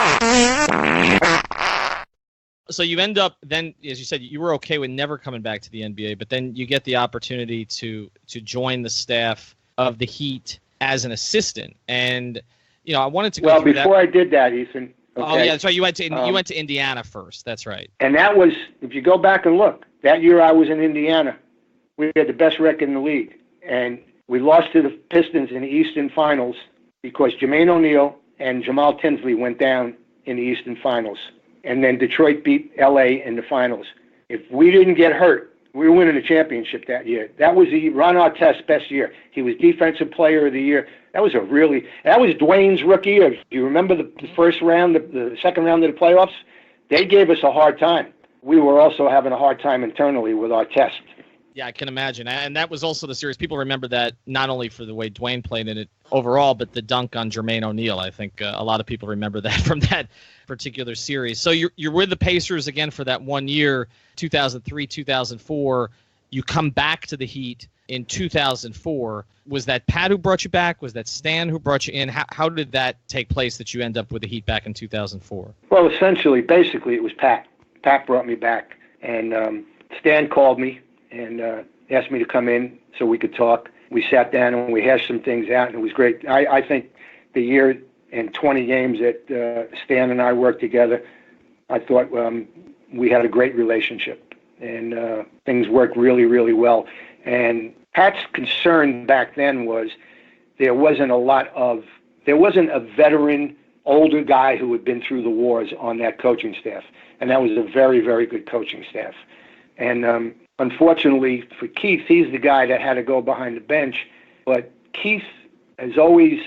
So you end up then, as you said, you were okay with never coming back to the NBA, but then you get the opportunity to join the staff of the Heat as an assistant. And, I wanted to go through that. Well, before I did that, Ethan. Okay, oh, yeah, that's right. You went to Indiana first. That's right. And that was, if you go back and look, that year I was in Indiana. We had the best record in the league. And we lost to the Pistons in the Eastern Finals because Jermaine O'Neal and Jamal Tinsley went down in the Eastern Finals. And then Detroit beat L.A. in the finals. If we didn't get hurt, we were winning the championship that year. That was Ron Artest's best year. He was Defensive Player of the Year. That was Dwayne's rookie year. Do you remember the first round, the second round of the playoffs? They gave us a hard time. We were also having a hard time internally with Artest. Yeah, I can imagine. And that was also the series. People remember that not only for the way Dwayne played in it overall, but the dunk on Jermaine O'Neal. I think a lot of people remember that from that particular series. So you're with the Pacers again for that 1 year, 2003, 2004. You come back to the Heat in 2004. Was that Pat who brought you back? Was that Stan who brought you in? How did that take place that you end up with the Heat back in 2004? Well, basically, it was Pat. Pat brought me back. And Stan called me and asked me to come in so we could talk. We sat down and we hashed some things out, and it was great. I think the year and 20 games that Stan and I worked together, I thought we had a great relationship, and things worked really, really well. And Pat's concern back then was there wasn't a veteran, older guy who had been through the wars on that coaching staff, and that was a very, very good coaching staff. And unfortunately for Keith, he's the guy that had to go behind the bench. But Keith he's always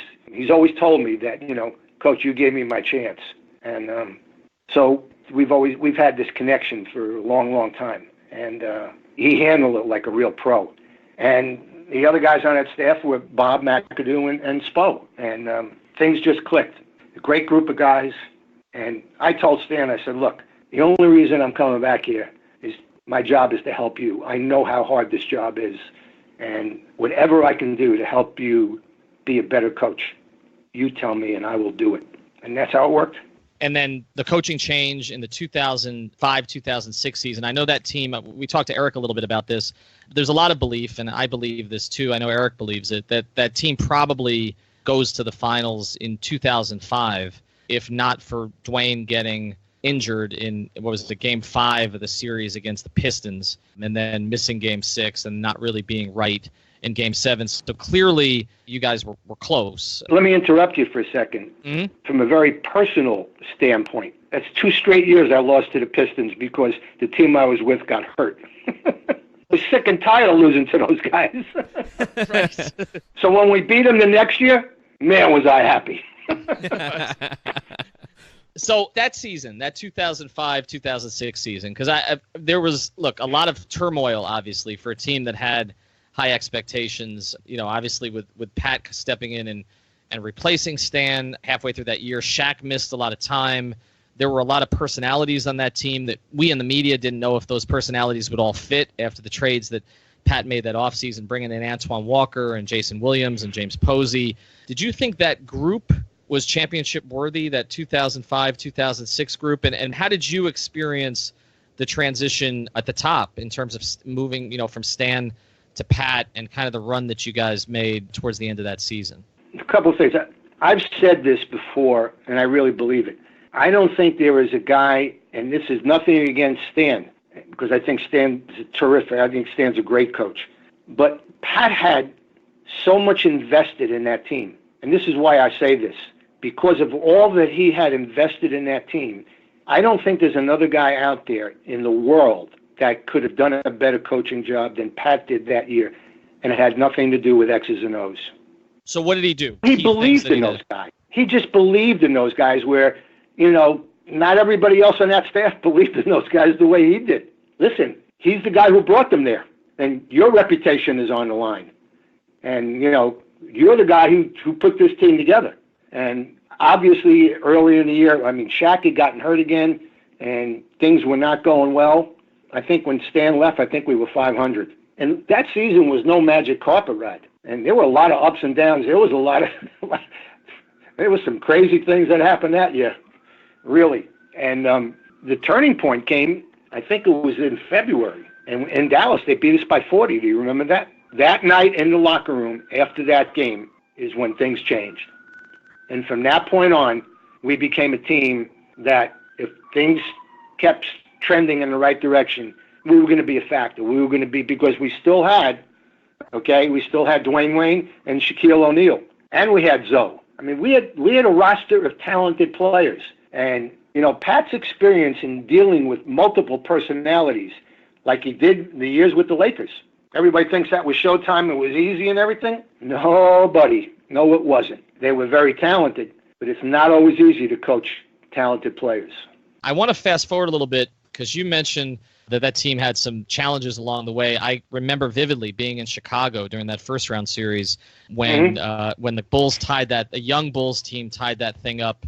told me that, Coach, you gave me my chance. And so we've had this connection for a long, long time. And he handled it like a real pro. And the other guys on that staff were Bob McAdoo and Spo. And things just clicked. A great group of guys. And I told Stan, I said, look, the only reason I'm coming back here is my job is to help you. I know how hard this job is. And whatever I can do to help you be a better coach, you tell me and I will do it. And that's how it worked. And then the coaching change in the 2005-2006 season. I know that team, we talked to Erik a little bit about this. There's a lot of belief, and I believe this too. I know Erik believes it, that team probably goes to the finals in 2005, if not for Dwayne getting injured in, Game 5 of the series against the Pistons, and then missing Game 6 and not really being right in Game 7. So clearly you guys were close. Let me interrupt you for a second. Mm-hmm. From a very personal standpoint, that's 2 straight years I lost to the Pistons because the team I was with got hurt. I was sick and tired of losing to those guys. Right. So when we beat them the next year, man, was I happy. So that season, that 2005-2006 season, because there was, a lot of turmoil, obviously, for a team that had high expectations, obviously with Pat stepping in and replacing Stan halfway through that year. Shaq missed a lot of time. There were a lot of personalities on that team that we in the media didn't know if those personalities would all fit after the trades that Pat made that offseason, bringing in Antoine Walker and Jason Williams and James Posey. Did you think that group was championship worthy, that 2005-2006 group? And how did you experience the transition at the top in terms of moving, from Stan to Pat and kind of the run that you guys made towards the end of that season? A couple of things. I've said this before, and I really believe it. I don't think there is a guy, and this is nothing against Stan, because I think Stan's terrific. I think Stan's a great coach. But Pat had so much invested in that team. And this is why I say this. Because of all that he had invested in that team, I don't think there's another guy out there in the world that could have done a better coaching job than Pat did that year. And it had nothing to do with X's and O's. So what did he do? He believed in those guys. He just believed in those guys where, not everybody else on that staff believed in those guys the way he did. Listen, he's the guy who brought them there. And your reputation is on the line. And, you're the guy who put this team together. And obviously, early in the year, Shaq had gotten hurt again, and things were not going well. I think when Stan left, I think we were 500. And that season was no magic carpet ride. And there were a lot of ups and downs. There was some crazy things that happened that year, really. And the turning point came, I think it was in February. And in Dallas, they beat us by 40. Do you remember that? That night in the locker room after that game is when things changed. And from that point on, we became a team that if things kept trending in the right direction, we were going to be a factor. We were going to be, because we still had Dwayne Wayne and Shaquille O'Neal. And we had Zoe. I mean, we had a roster of talented players. And, Pat's experience in dealing with multiple personalities, like he did the years with the Lakers. Everybody thinks that was Showtime, it was easy and everything. No, buddy. No, it wasn't. They were very talented, but it's not always easy to coach talented players. I want to fast forward a little bit because you mentioned that team had some challenges along the way. I remember vividly being in Chicago during that first round series when the Bulls the young Bulls team tied that thing up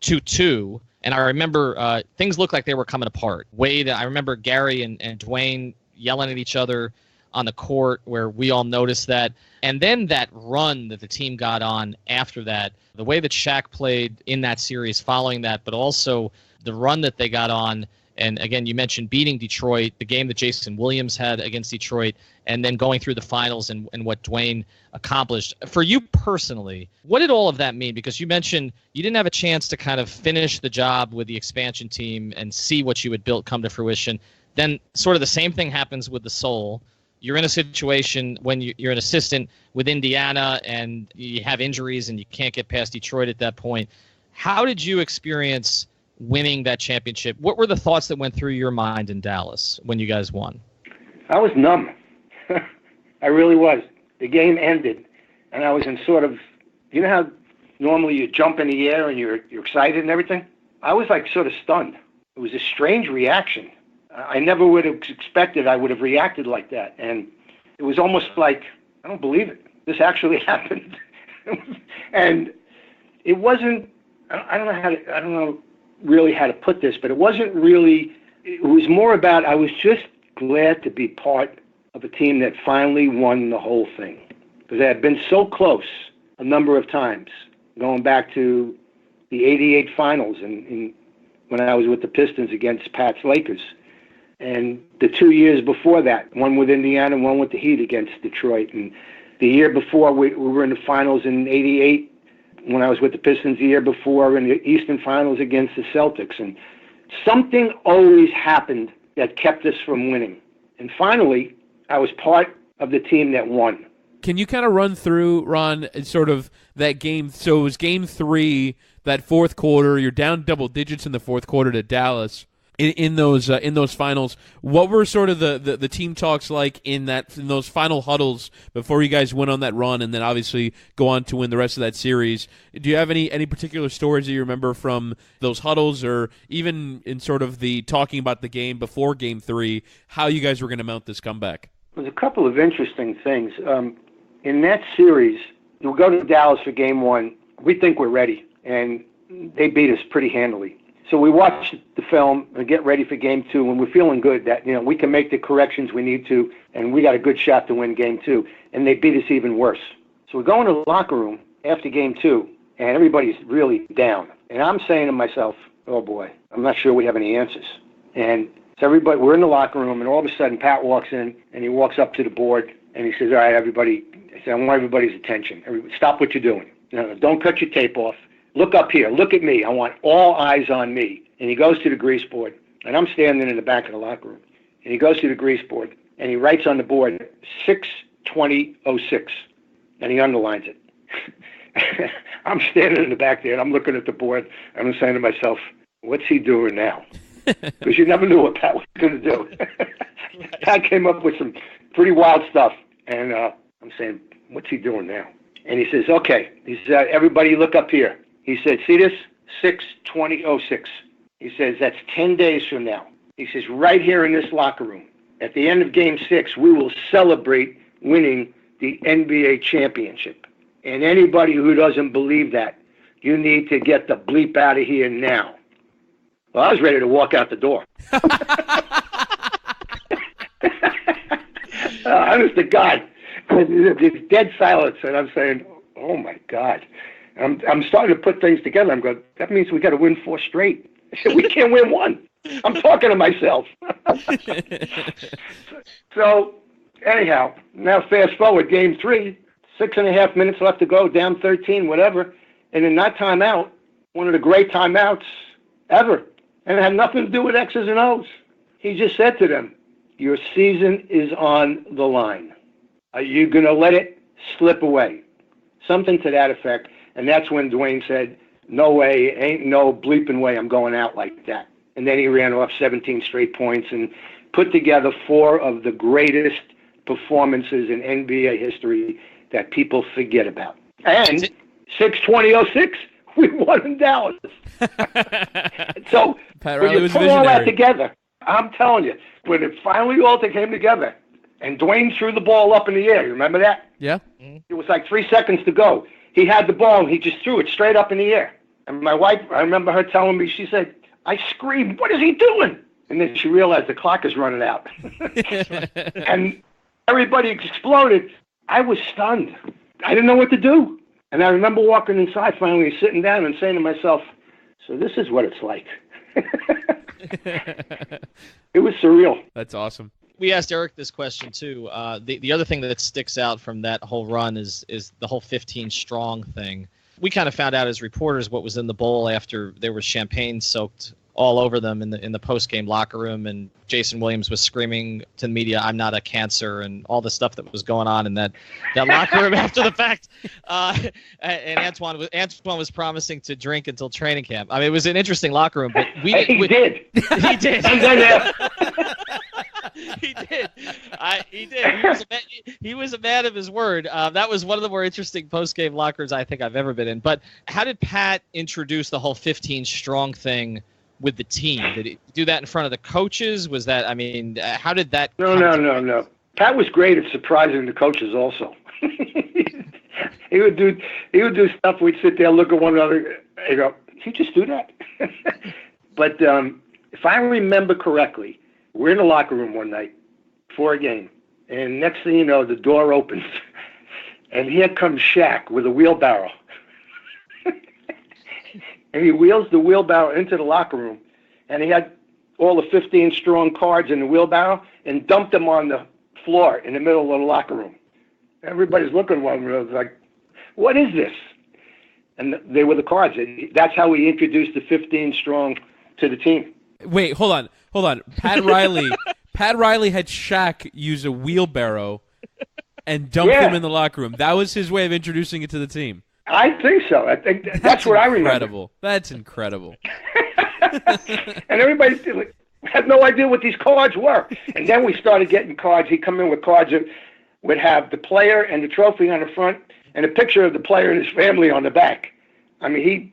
2-2. And I remember things looked like they were coming apart. I remember Gary and Dwayne yelling at each other on the court where we all noticed that. And then that run that the team got on after that, the way that Shaq played in that series following that, but also the run that they got on. And again, you mentioned beating Detroit, the game that Jason Williams had against Detroit, and then going through the finals and what Dwayne accomplished. For you personally, what did all of that mean? Because you mentioned you didn't have a chance to kind of finish the job with the expansion team and see what you had built come to fruition. Then sort of the same thing happens with the Soul. You're in a situation when you're an assistant with Indiana and you have injuries and you can't get past Detroit at that point. How did you experience winning that championship? What were the thoughts that went through your mind in Dallas when you guys won? I was numb. I really was. The game ended, and I was in sort of, how normally you jump in the air and you're excited and everything? I was like sort of stunned. It was a strange reaction. I never would have expected I would have reacted like that. And it was almost like, I don't believe it. This actually happened. And it wasn't, I don't know really how to put this, but it wasn't really, it was more about, I was just glad to be part of a team that finally won the whole thing. Because I had been so close a number of times, going back to the 88 finals and when I was with the Pistons against Pat's Lakers. And the 2 years before that, one with Indiana, one with the Heat against Detroit. And the year before, we were in the finals in 88, when I was with the Pistons the year before, in the Eastern Finals against the Celtics. And something always happened that kept us from winning. And finally, I was part of the team that won. Can you kind of run through, Ron, sort of that game? So it was game 3, that fourth quarter. You're down double digits in the fourth quarter to Dallas. In those finals, what were sort of the team talks like in those final huddles before you guys went on that run, and then obviously go on to win the rest of that series? Do you have any particular stories that you remember from those huddles, or even in sort of the talking about the game before Game 3, how you guys were going to mount this comeback? There's a couple of interesting things. In that series, we go to Dallas for Game 1. We think we're ready, and they beat us pretty handily. So we watch the film and get ready for Game 2, and we're feeling good that we can make the corrections we need to, and we got a good shot to win Game 2. And they beat us even worse. So we go into the locker room after Game 2, and everybody's really down. And I'm saying to myself, oh boy, I'm not sure we have any answers. And so we're in the locker room, and all of a sudden Pat walks in, and he walks up to the board, and he says, all right, everybody, I want everybody's attention. Stop what you're doing. Don't cut your tape off. Look up here. Look at me. I want all eyes on me. And he goes to the grease board, and I'm standing in the back of the locker room. And he goes to the grease board, and he writes on the board 6/20/06, and he underlines it. I'm standing in the back there, and I'm looking at the board, and I'm saying to myself, what's he doing now? Because you never knew what Pat was going to do. Pat came up with some pretty wild stuff, and I'm saying, what's he doing now? And he says, okay. He says, everybody look up here. He said, see this? 6/20/06. He says, that's 10 days from now. He says, right here in this locker room, at the end of Game 6, we will celebrate winning the NBA championship. And anybody who doesn't believe that, you need to get the bleep out of here now. Well, I was ready to walk out the door. Honest to God. It's dead silence, and I'm saying, oh, my God. I'm starting to put things together. I'm going, that means we got to win 4 straight. I said, we can't win 1. I'm talking to myself. So, anyhow, now fast forward, game 3, 6.5 minutes left to go, down 13, whatever. And in that timeout, one of the great timeouts ever, and it had nothing to do with X's and O's. He just said to them, your season is on the line. Are you going to let it slip away? Something to that effect. And that's when Dwayne said, no way, ain't no bleeping way I'm going out like that. And then he ran off 17 straight points and put together 4 of the greatest performances in NBA history that people forget about. And 6/20/06, we won in Dallas. So Pat when Riley you was put all that visionary. together, I'm telling you, when it finally all came together, and Dwayne threw the ball up in the air, you remember that? Yeah. It was like 3 seconds to go. He had the ball, and he just threw it straight up in the air. And my wife, I remember her telling me, she said, I screamed, what is he doing? And then she realized the clock is running out. And everybody exploded. I was stunned. I didn't know what to do. And I remember walking inside finally, sitting down and saying to myself, so this is what it's like. It was surreal. That's awesome. We asked Erik this question too. The other thing that sticks out from that whole run is the whole 15 strong thing. We kind of found out as reporters what was in the bowl after there was champagne soaked all over them in the post-game locker room, and Jason Williams was screaming to the media, "I'm not a cancer," and all the stuff that was going on in that locker room after the fact. And Antoine was promising to drink until training camp. I mean, it was an interesting locker room, but He did. He did. And then He did. He did. He was a man of his word. That was one of the more interesting post-game lockers I think I've ever been in. But how did Pat introduce the whole 15 strong thing with the team? Did he do that in front of the coaches? Was that, I mean, how did that? No. Pat was great at surprising the coaches also. He would do stuff. We'd sit there, look at one another, and go, "Did he just do that?" But if I remember correctly, we're in the locker room one night for a game, and next thing you know, the door opens, and here comes Shaq with a wheelbarrow. And he wheels the wheelbarrow into the locker room, and he had all the 15 strong cards in the wheelbarrow and dumped them on the floor in the middle of the locker room. Everybody's looking at one another like, what is this? And they were the cards. That's how he introduced the 15 strong to the team. Wait, hold on. Pat Riley had Shaq use a wheelbarrow and dump him in the locker room. That was his way of introducing it to the team. I think so. I think that's what I remember. That's incredible. And everybody had no idea what these cards were. And then we started getting cards. He'd come in with cards that would have the player and the trophy on the front and a picture of the player and his family on the back. I mean,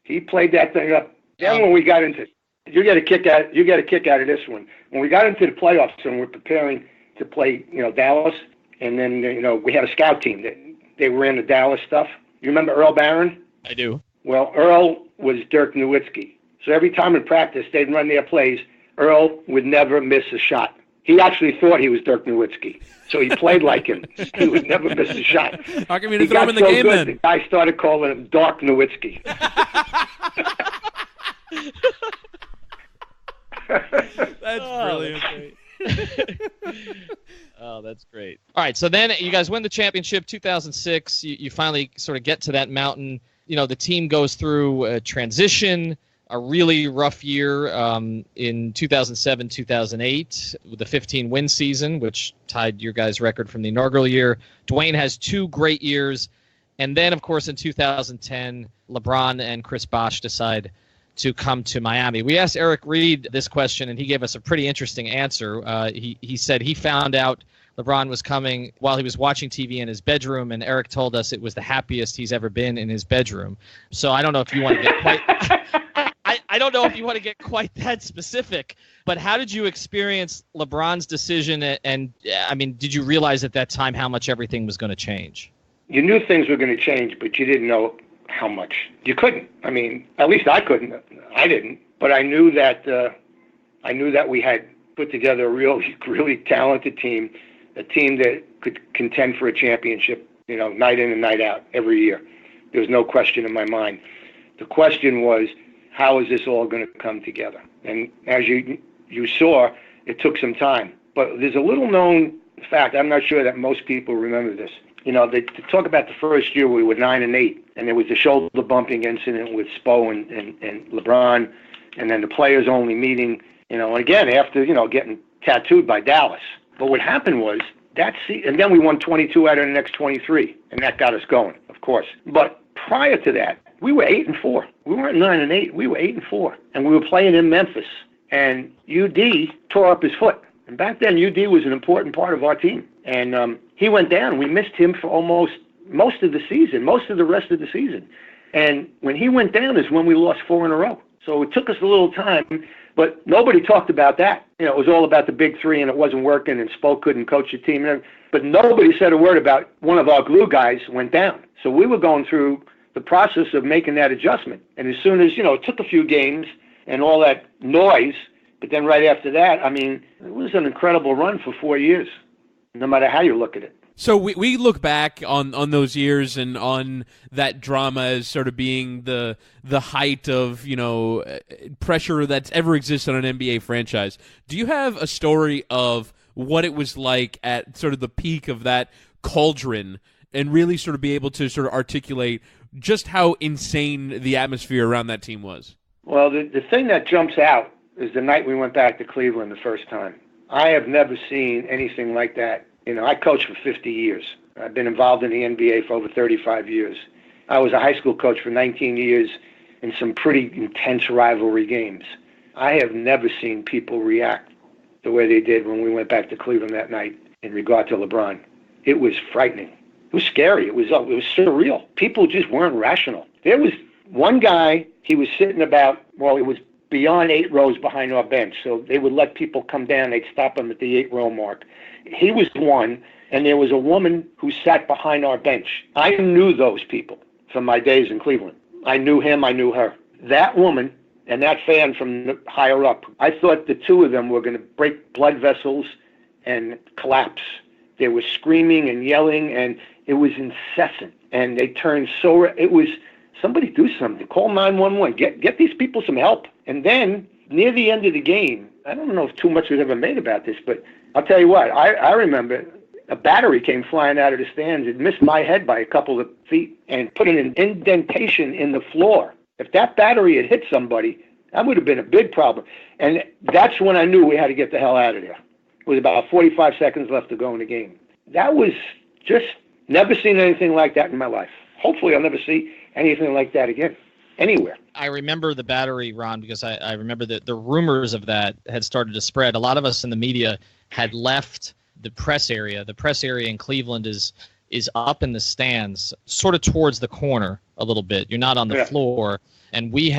he played that thing up. Then when we got into, you get a kick out of this one. When we got into the playoffs and we're preparing to play, Dallas, and then we had a scout team that they ran the Dallas stuff. You remember Earl Barron? I do. Well, Earl was Dirk Nowitzki. So every time in practice they'd run their plays, Earl would never miss a shot. He actually thought he was Dirk Nowitzki. So he played like him. He would never miss a shot. How come you didn't throw him in the game then? The guy started calling him Dark Nowitzki. That's brilliant. Oh, that's great. All right, so then you guys win the championship, 2006. You finally sort of get to that mountain. The team goes through a transition, a really rough year in 2007, 2008, with the 15-win season, which tied your guys' record from the inaugural year. Dwayne has 2 great years. And then, of course, in 2010, LeBron and Chris Bosh decide to come to Miami. We asked Eric Reed this question, and he gave us a pretty interesting answer. He said he found out LeBron was coming while he was watching TV in his bedroom, and Eric told us it was the happiest he's ever been in his bedroom. So I don't know if you want to get quite I don't know if you want to get quite that specific, but how did you experience LeBron's decision? And I mean, did you realize at that time how much everything was going to change? You knew things were going to change, but you didn't know how much. You couldn't. I mean, at least I couldn't. I didn't. But I knew that we had put together a really talented team, a team that could contend for a championship, night in and night out every year. There was no question in my mind. The question was, how is this all going to come together? And as you saw, it took some time. But there's a little known fact, I'm not sure that most people remember this. They talk about the first year we were 9-8, and there was the shoulder bumping incident with Spo and LeBron, and then the players only meeting, and again, after, getting tattooed by Dallas. But what happened was, and then we won 22 out of the next 23, and that got us going, of course. But prior to that, we were 8-4. We weren't 9-8. We were 8-4, and we were playing in Memphis. And UD tore up his foot. And back then, UD was an important part of our team. And he went down. We missed him for almost most of the season, most of the rest of the season. And when he went down is when we lost 4 in a row. So it took us a little time, but nobody talked about that. It was all about the big three, and it wasn't working, and Spo couldn't coach the team. But nobody said a word about one of our glue guys went down. So we were going through the process of making that adjustment. And as soon as, it took a few games and all that noise, but then right after that, it was an incredible run for 4 years, no matter how you look at it. So we look back on those years and on that drama as sort of being the height of, pressure that's ever existed on an NBA franchise. Do you have a story of what it was like at sort of the peak of that cauldron and really sort of be able to sort of articulate just how insane the atmosphere around that team was? Well, the thing that jumps out is the night we went back to Cleveland the first time. I have never seen anything like that. I coached for 50 years. I've been involved in the NBA for over 35 years. I was a high school coach for 19 years in some pretty intense rivalry games. I have never seen people react the way they did when we went back to Cleveland that night in regard to LeBron. It was frightening. It was scary. It was surreal. People just weren't rational. There was one guy, he was sitting it was beyond 8 rows behind our bench. So they would let people come down. They'd stop him at the 8-row mark. He was one, and there was a woman who sat behind our bench. I knew those people from my days in Cleveland. I knew him. I knew her. That woman and that fan from higher up, I thought the two of them were going to break blood vessels and collapse. They were screaming and yelling, and it was incessant. And they turned it was, somebody do something. Call 911. Get these people some help. And then, near the end of the game, I don't know if too much was ever made about this, but I'll tell you what, I remember a battery came flying out of the stands. It missed my head by a couple of feet and put an indentation in the floor. If that battery had hit somebody, that would have been a big problem. And that's when I knew we had to get the hell out of there. It was about 45 seconds left to go in the game. That was just, never seen anything like that in my life. Hopefully I'll never see anything like that again, anywhere. I remember the battery, Ron, because I remember that the rumors of that had started to spread. A lot of us in the media had left the press area. The press area in Cleveland is up in the stands, sort of towards the corner a little bit. You're not on the floor. And we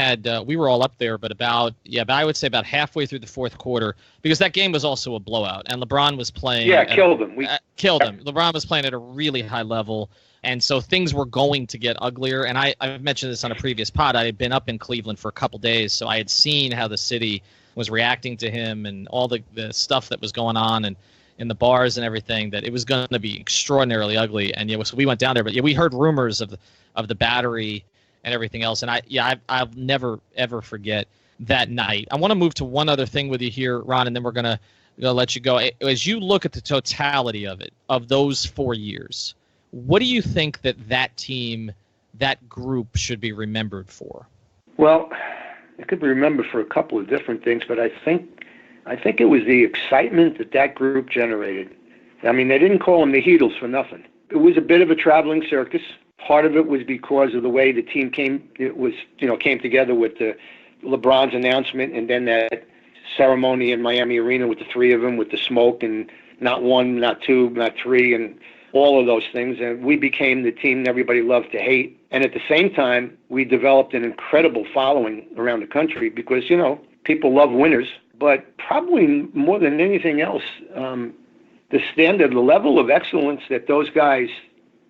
were all up there, but I would say about halfway through the fourth quarter, because that game was also a blowout, and LeBron was playing. Yeah, killed him. Killed him. LeBron was playing at a really high level, and so things were going to get uglier. And I've mentioned this on a previous pod. I had been up in Cleveland for a couple days, so I had seen how the city was reacting to him and all the stuff that was going on and in the bars and everything, that it was going to be extraordinarily ugly. And so we went down there, but we heard rumors of the battery and everything else. And I'll never, ever forget that night. I want to move to one other thing with you here, Ron, and then we're going to let you go. As you look at the totality of it, of those 4 years, what do you think that team, that group should be remembered for? Well, it could be remembered for a couple of different things, but I think it was the excitement that group generated. I mean, they didn't call them the Heatles for nothing. It was a bit of a traveling circus. Part of it was because of the way the team came together with the LeBron's announcement, and then that ceremony in Miami Arena with the three of them, with the smoke, and not one, not two, not three, and all of those things. And we became the team everybody loved to hate. And at the same time, we developed an incredible following around the country because, people love winners. But probably more than anything else, the standard, the level of excellence that those guys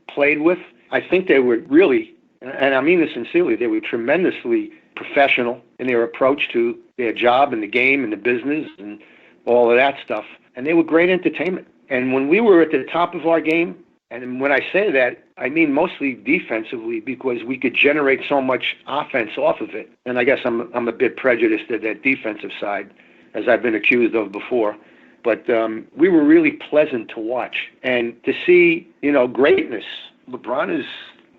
played with, I think they were really, and I mean this sincerely, they were tremendously professional in their approach to their job and the game and the business and all of that stuff. And they were great entertainment. And when we were at the top of our game And when I say that, I mean mostly defensively, because we could generate so much offense off of it. And I guess I'm a bit prejudiced at that defensive side, as I've been accused of before. But we were really pleasant to watch. And to see, greatness. LeBron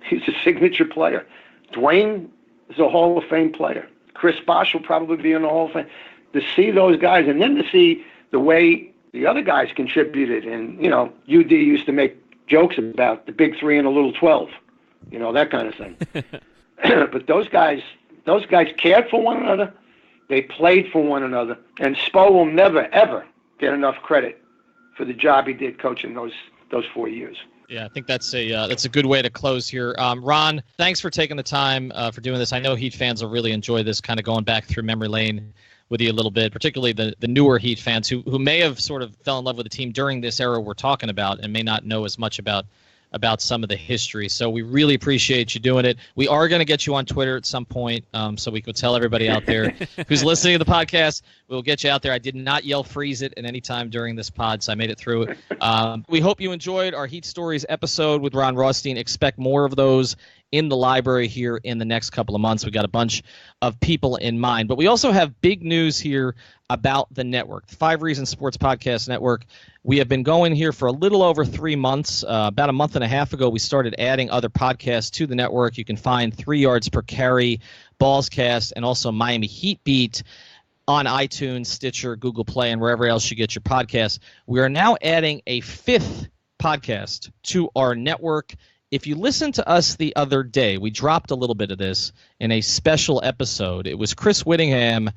he's a signature player. Dwayne is a Hall of Fame player. Chris Bosh will probably be in the Hall of Fame. To see those guys, and then to see the way the other guys contributed. And, UD used to make jokes about the big 3 and the little 12, that kind of thing. But those guys cared for one another. They played for one another. And Spo will never, ever get enough credit for the job he did coaching those 4 years. Yeah, I think that's a good way to close here. Ron, thanks for taking the time for doing this. I know Heat fans will really enjoy this, kind of going back through memory lane with you a little bit, particularly the newer Heat fans who may have sort of fell in love with the team during this era we're talking about and may not know as much about some of the history. So we really appreciate you doing it. We are going to get you on Twitter at some point, so we could tell everybody out there who's listening to the podcast, we'll get you out there. I did not yell freeze it at any time during this pod, so I made it through it. We hope you enjoyed our Heat Stories episode with Ron Rothstein. Expect more of those in the library here in the next couple of months. We got a bunch of people in mind. But we also have big news here about the network, the 5 Reasons Sports Podcast Network. We have been going here for a little over 3 months. About a month and a half ago, we started adding other podcasts to the network. You can find 3 Yards Per Carry, Ballscast, and also Miami Heat Beat on iTunes, Stitcher, Google Play, and wherever else you get your podcasts. We are now adding a 5th podcast to our network. If you listened to us the other day, we dropped a little bit of this in a special episode. It was Chris Whittingham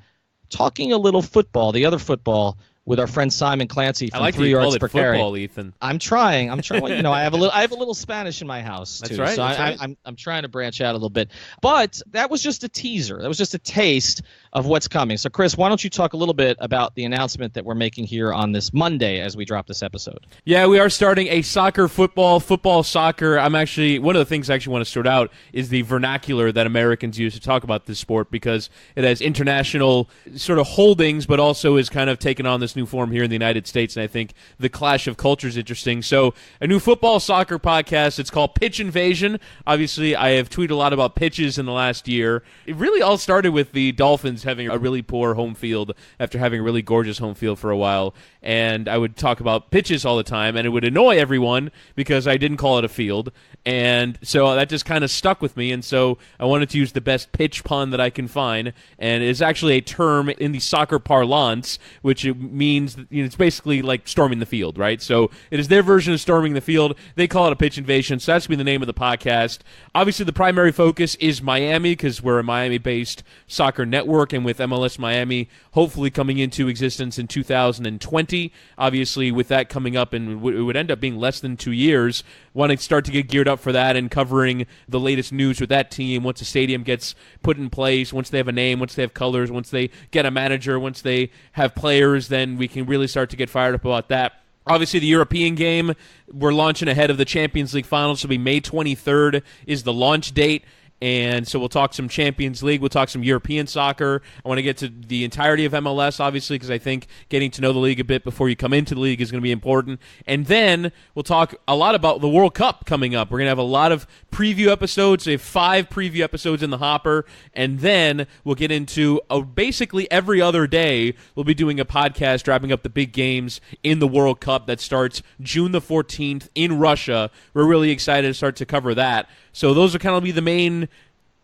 talking a little football, the other football, with our friend Simon Clancy from 3 Yards Per Carry. Football, Ethan. I'm trying. Well, I have a little Spanish in my house too. That's right. So I'm trying to branch out a little bit. But that was just a teaser. That was just a taste of what's coming. So Chris, why don't you talk a little bit about the announcement that we're making here on this Monday as we drop this episode? Yeah, we are starting a football, soccer. I'm actually, one of the things I actually want to start out is the vernacular that Americans use to talk about this sport, because it has international sort of holdings, but also is kind of taken on this new form here in the United States, and I think the clash of culture is interesting. So a new football soccer podcast. It's called Pitch Invasion. Obviously, I have tweeted a lot about pitches in the last year. It really all started with the Dolphins having a really poor home field after having a really gorgeous home field for a while, and I would talk about pitches all the time, and it would annoy everyone because I didn't call it a field, and so that just kind of stuck with me, and so I wanted to use the best pitch pun that I can find, and it's actually a term in the soccer parlance, which it means, it's basically like storming the field, right? So it is their version of storming the field. They call it a pitch invasion, so that's going to be the name of the podcast. Obviously, the primary focus is Miami, because we're a Miami-based soccer network, and with MLS Miami hopefully coming into existence in 2020, obviously with that coming up, and it would end up being less than 2 years, want to start to get geared up for that and covering the latest news with that team once the stadium gets put in place, once they have a name, once they have colors, once they get a manager, once they have players, then we can really start to get fired up about that. Obviously, the European game, we're launching ahead of the Champions League finals. It'll be May 23rd is the launch date. And so we'll talk some Champions League. We'll talk some European soccer. I want to get to the entirety of MLS, obviously, because I think getting to know the league a bit before you come into the league is going to be important. And then we'll talk a lot about the World Cup coming up. We're going to have a lot of preview episodes. We have 5 preview episodes in the hopper. And then we'll get into basically every other day we'll be doing a podcast wrapping up the big games in the World Cup that starts June the 14th in Russia. We're really excited to start to cover that. So those will kind of be the main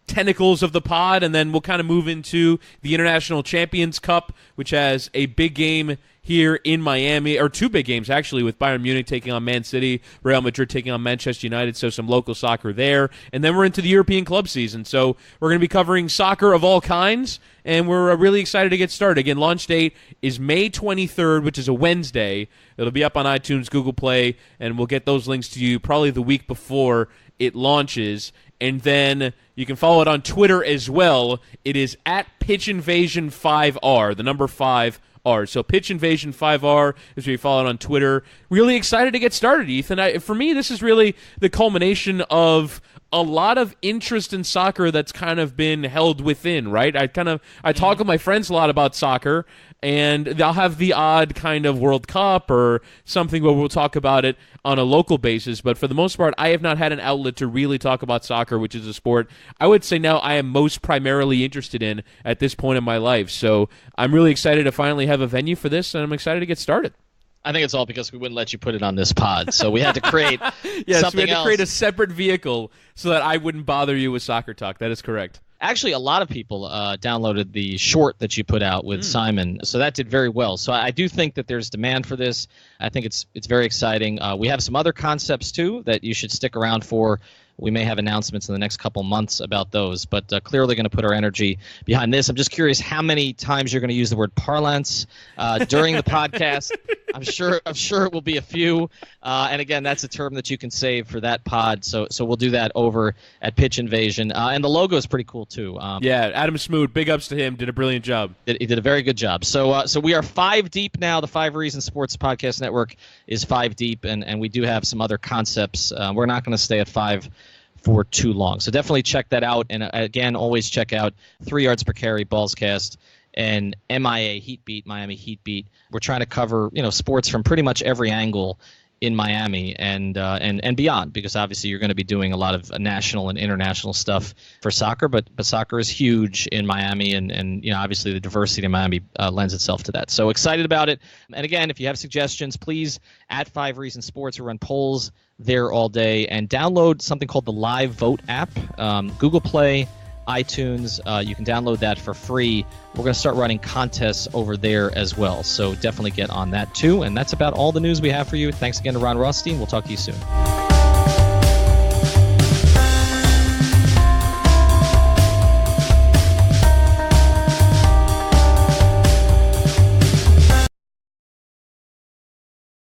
tentacles of the pod, and then we'll kind of move into the International Champions Cup, which has a big game here in Miami, or 2 big games actually, with Bayern Munich taking on Man City, Real Madrid taking on Manchester United, so some local soccer there. And then we're into the European club season, so we're going to be covering soccer of all kinds, and we're really excited to get started. Again, launch date is May 23rd, which is a Wednesday. It'll be up on iTunes, Google Play, and we'll get those links to you probably the week before it launches. And then you can follow it on Twitter as well. It is at Pitch Invasion 5R, the number 5R. So Pitch Invasion 5R is where you follow it on Twitter. Really excited to get started, Ethan. For me, this is really the culmination of a lot of interest in soccer that's kind of been held within, right? I talk with my friends a lot about soccer, and they'll have the odd kind of World Cup or something where we'll talk about it on a local basis, but for the most part, I have not had an outlet to really talk about soccer, which is a sport I would say now I am most primarily interested in at this point in my life. So I'm really excited to finally have a venue for this, and I'm excited to get started. I think it's all because we wouldn't let you put it on this pod, so we had to create yes, something we had to else. create a separate vehicle so that I wouldn't bother you with soccer talk. That is correct. Actually, a lot of people downloaded the short that you put out with Simon, so that did very well. So I do think that there's demand for this. I think it's very exciting. We have some other concepts, too, that you should stick around for. We may have announcements in the next couple months about those, but clearly going to put our energy behind this. I'm just curious how many times you're going to use the word parlance during the podcast. I'm sure it will be a few. And again, that's a term that you can save for that pod. So we'll do that over at Pitch Invasion. And the logo is pretty cool too. Yeah, Adam Smoot, big ups to him. Did a brilliant job. He did a very good job. So we are 5 deep now. The 5 Reasons Sports Podcast Network is 5 deep, and we do have some other concepts. We're not going to stay at 5 for too long. So definitely check that out. And again, always check out 3 Yards Per Carry, Ballscast, and MIA Heat Beat, Miami Heat Beat. We're trying to cover sports from pretty much every angle in Miami and beyond, because obviously you're going to be doing a lot of national and international stuff for soccer, but soccer is huge in Miami, and obviously the diversity in Miami lends itself to that. So excited about it. And again, if you have suggestions, please at 5 Reasons Sports. We run polls there all day, and download something called the Live Vote app, Google Play, iTunes. You can download that for free. We're going to start running contests over there as well, so definitely get on that too. And that's about all the news we have for you. Thanks again to Ron Rothstein. We'll talk to you soon.